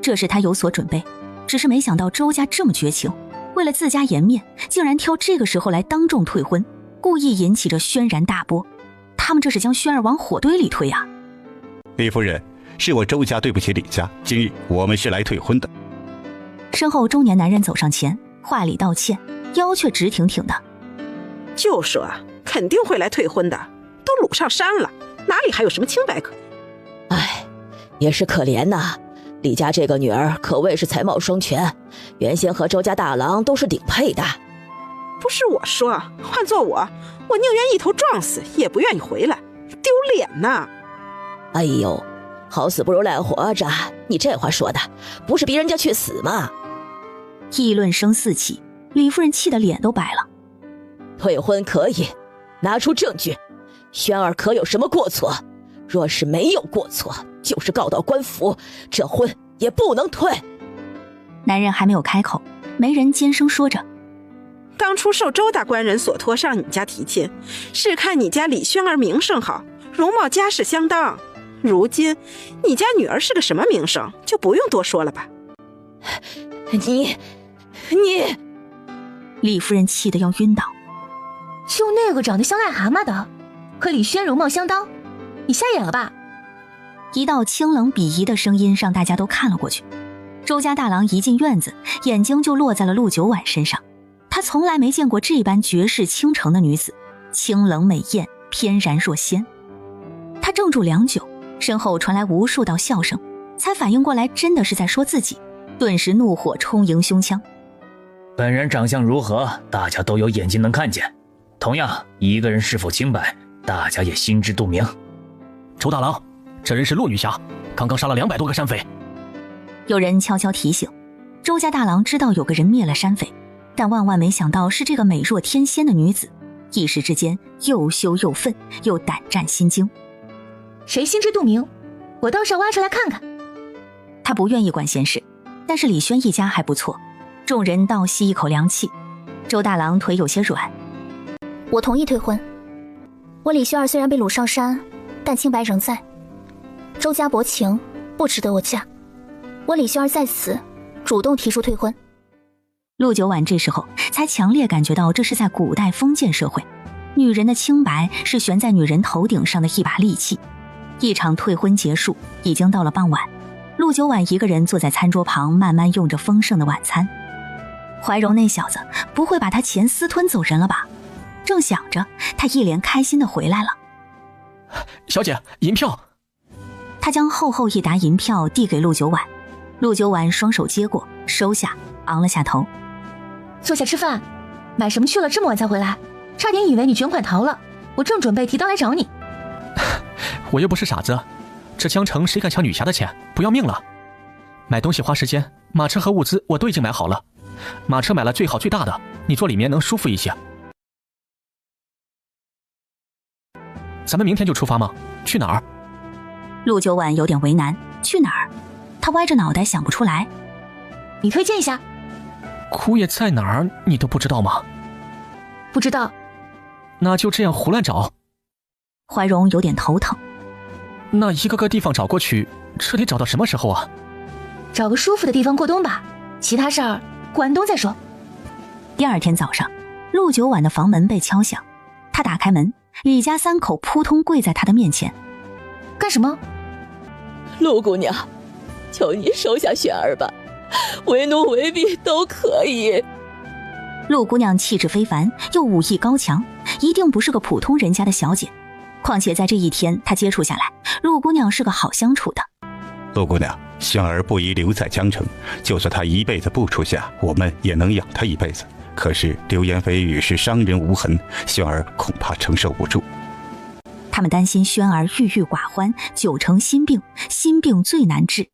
这是他有所准备，只是没想到周家这么绝情，为了自家颜面，竟然挑这个时候来当众退婚，故意引起这轩然大波。他们这是将轩儿往火堆里推啊！李夫人，是我周家对不起李家，今日我们是来退婚的。身后中年男人走上前，话里道歉，腰却直挺挺的。就说肯定会来退婚的，都掳上山了，哪里还有什么清白可言？哎，也是可怜呐。李家这个女儿可谓是才貌双全，原先和周家大郎都是顶配的。不是我说，换做我宁愿一头撞死，也不愿意回来，丢脸呐！哎呦，好死不如赖活着，你这话说的，不是逼人家去死吗？议论声四起，李夫人气得脸都白了。退婚可以，拿出证据，轩儿可有什么过错？若是没有过错，就是告到官府，这婚也不能退。男人还没有开口，媒人尖声说着：当初受周大官人所托上你家提亲，是看你家李轩儿名声好，容貌家世相当。如今你家女儿是个什么名声，就不用多说了吧。你，李夫人气得要晕倒。就那个长得像癞蛤蟆的，和李轩容貌相当，你瞎眼了吧？一道清冷鄙夷的声音让大家都看了过去。周家大郎一进院子，眼睛就落在了陆九婉身上。他从来没见过这般绝世倾城的女子，清冷美艳，翩然若仙。他怔住良久，身后传来无数道笑声，才反应过来真的是在说自己，顿时怒火冲盈胸腔。本人长相如何，大家都有眼睛能看见，同样一个人是否清白，大家也心知肚明。周大郎，这人是陆女侠，刚刚杀了200多个山匪。有人悄悄提醒，周家大郎知道有个人灭了山匪，但万万没想到是这个美若天仙的女子，一时之间又羞又愤，又胆战心惊。谁心知肚明？我倒是要挖出来看看。他不愿意管闲事，但是李轩一家还不错，众人倒吸一口凉气。周大郎腿有些软，我同意退婚。我李轩儿虽然被掳上山，但清白仍在。周家薄情，不值得我嫁。我李轩儿在此主动提出退婚。陆九婉这时候才强烈感觉到，这是在古代封建社会，女人的清白是悬在女人头顶上的一把利器。一场退婚结束，已经到了傍晚。陆九婉一个人坐在餐桌旁，慢慢用着丰盛的晚餐。怀柔那小子不会把他钱私吞走人了吧？正想着，他一脸开心地回来了。小姐，银票。他将厚厚一沓银票递给陆九婉，陆九婉双手接过，收下，昂了下头。坐下吃饭，买什么去了？这么晚才回来，差点以为你卷款逃了。我正准备提刀来找你。我又不是傻子，这江城谁敢抢女侠的钱？不要命了！买东西花时间，马车和物资我都已经买好了。马车买了最好最大的，你坐里面能舒服一些。咱们明天就出发吗？去哪儿？陆九婉有点为难，去哪儿？他歪着脑袋想不出来。你推荐一下。姑爷在哪儿你都不知道吗？不知道。那就这样胡乱找。怀荣有点头疼。那一个个地方找过去，这得找到什么时候啊？找个舒服的地方过冬吧，其他事儿过完冬再说。第二天早上，陆九婉的房门被敲响，他打开门，李家三口扑通跪在他的面前。干什么？陆姑娘，求你收下轩儿吧，为奴为婢都可以。陆姑娘气质非凡，又武艺高强，一定不是个普通人家的小姐。况且在这一天她接触下来，陆姑娘是个好相处的。陆姑娘，轩儿不宜留在江城，就算她一辈子不出嫁，我们也能养她一辈子。可是流言蜚语是伤人无痕，轩儿恐怕承受不住。他们担心轩儿郁郁寡欢，久成心病，心病最难治。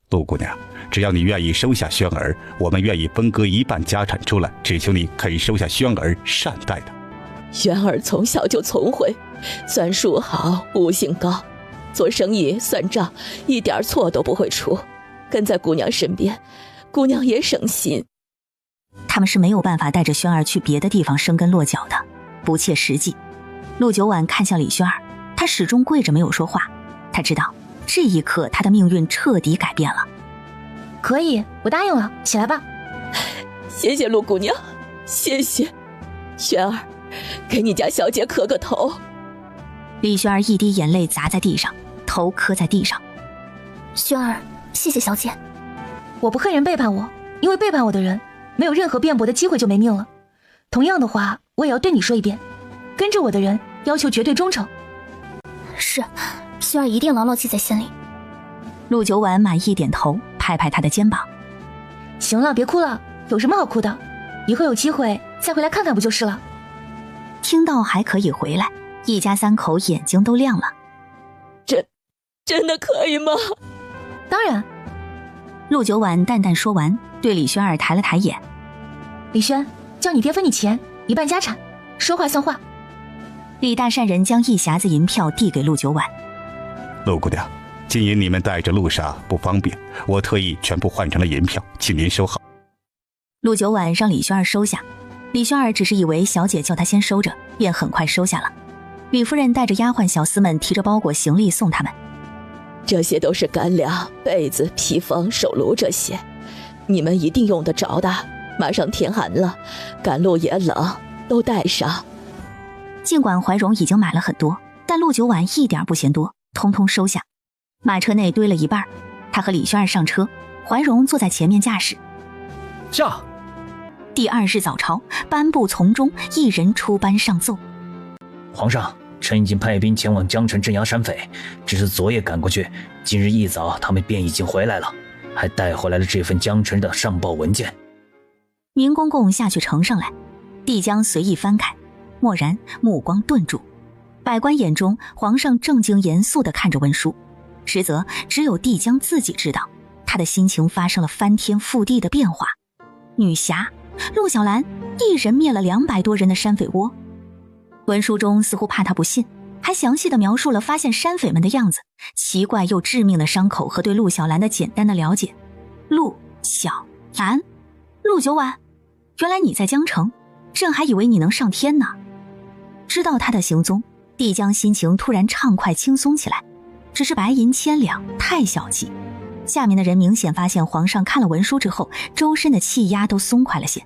陆姑娘，只要你愿意收下轩儿，我们愿意分割一半家产出来，只求你肯收下轩儿，善待她。轩儿从小就聪慧，算术好，悟性高，做生意算账一点错都不会出。跟在姑娘身边，姑娘也省心。他们是没有办法带着轩儿去别的地方生根落脚的，不切实际。陆九婉看向李轩儿，她始终跪着没有说话。她知道这一刻她的命运彻底改变了。可以，我答应了，起来吧。谢谢陆姑娘，谢谢。轩儿，给你家小姐磕个头。李轩儿一滴眼泪砸在地上，头磕在地上。轩儿，谢谢小姐。我不恨人背叛我，因为背叛我的人没有任何辩驳的机会就没命了。同样的话我也要对你说一遍，跟着我的人要求绝对忠诚。是，轩儿一定牢牢记在心里。陆九婉满意点头，拍拍他的肩膀。行了，别哭了，有什么好哭的？以后有机会再回来看看不就是了。听到还可以回来，一家三口眼睛都亮了。真的可以吗？当然。陆九婉淡淡说完，对李轩儿抬了抬眼。李轩，叫你爹分你钱，一半家产，说话算话。李大善人将一匣子银票递给陆九婉。陆姑娘，金银你们带着路上不方便，我特意全部换成了银票，请您收好。陆九婉让李轩儿收下，李轩儿只是以为小姐叫他先收着，便很快收下了。李夫人带着丫鬟小厮们提着包裹行李送他们，这些都是干粮、被子、披风、手炉这些，你们一定用得着的。马上天寒了，赶路也冷，都带上。尽管怀荣已经买了很多，但陆九婉一点不嫌多，通通收下。马车内堆了一半，他和李轩儿上车，怀荣坐在前面驾驶。驾！第二日早朝，颁布从中一人出班上奏。皇上，臣已经派兵前往江城镇压山匪，只是昨夜赶过去，今日一早他们便已经回来了，还带回来了这份江城的上报文件。明公公下去呈上来，帝将随意翻开，蓦然目光顿住。百官眼中，皇上正经严肃地看着文书，实则只有帝将自己知道，他的心情发生了翻天覆地的变化。女侠陆小兰一人灭了200多人的山匪窝。文书中似乎怕他不信，还详细地描述了发现山匪们的样子，奇怪又致命的伤口和对陆小兰的简单的了解。陆小兰，陆九婉，原来你在江城，朕还以为你能上天呢。知道他的行踪，帝将心情突然畅快轻松起来。只是白银1000两太小气。下面的人明显发现皇上看了文书之后，周身的气压都松快了些。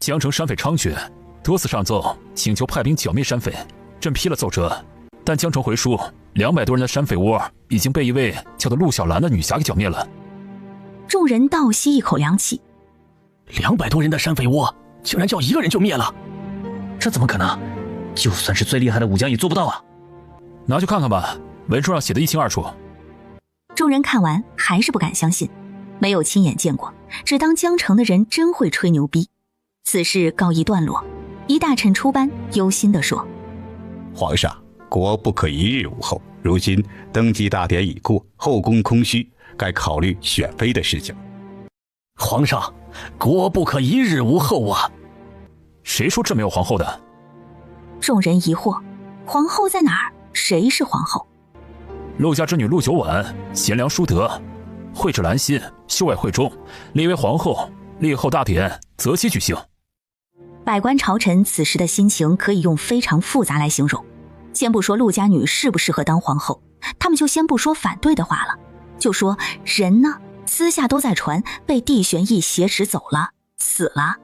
江城山匪猖獗，多次上奏请求派兵剿灭山匪，朕批了奏折，但江城回书200多人的山匪窝已经被一位叫做陆小兰的女侠给剿灭了。众人倒吸一口凉气，200多人的山匪窝竟然叫一个人就灭了，这怎么可能？就算是最厉害的武将也做不到啊！拿去看看吧，文书上写得一清二楚。众人看完还是不敢相信，没有亲眼见过，只当江城的人真会吹牛逼。此事告一段落，一大臣出班，忧心地说：皇上，国不可一日无后，如今登基大典已过，后宫空虚，该考虑选妃的事情。皇上，国不可一日无后啊！谁说朕没有皇后的？众人疑惑，皇后在哪儿？谁是皇后？陆家之女陆九婉，贤良淑德，蕙质兰心，秀外慧中，立为皇后，立后大典择期举行。百官朝臣此时的心情可以用非常复杂来形容。先不说陆家女适不适合当皇后，他们就先不说反对的话了，就说人呢，私下都在传被帝玄义挟持走了，死了。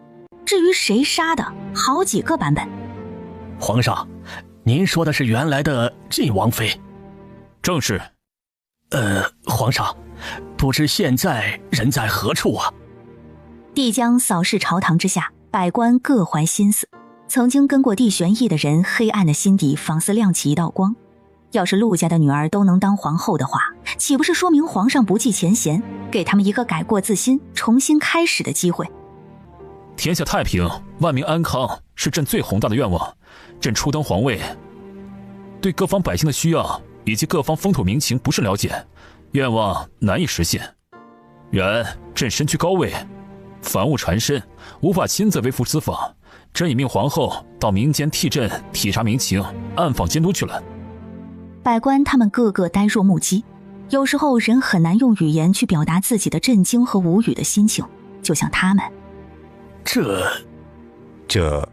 至于谁杀的，好几个版本。皇上，您说的是原来的晋王妃？正是。皇上，不知现在人在何处啊？帝将扫视朝堂之下，百官各怀心思。曾经跟过帝玄义的人，黑暗的心底仿似亮起一道光。要是陆家的女儿都能当皇后的话，岂不是说明皇上不计前嫌，给他们一个改过自新、重新开始的机会？天下太平，万民安康，是朕最宏大的愿望。朕初登皇位，对各方百姓的需要以及各方风土民情不甚了解，愿望难以实现。然朕身居高位，凡务缠身，无法亲自微服私访。朕已命皇后到民间替朕体察民情，暗访监督去了。百官他们个个呆若木鸡，有时候人很难用语言去表达自己的震惊和无语的心情，就像他们。这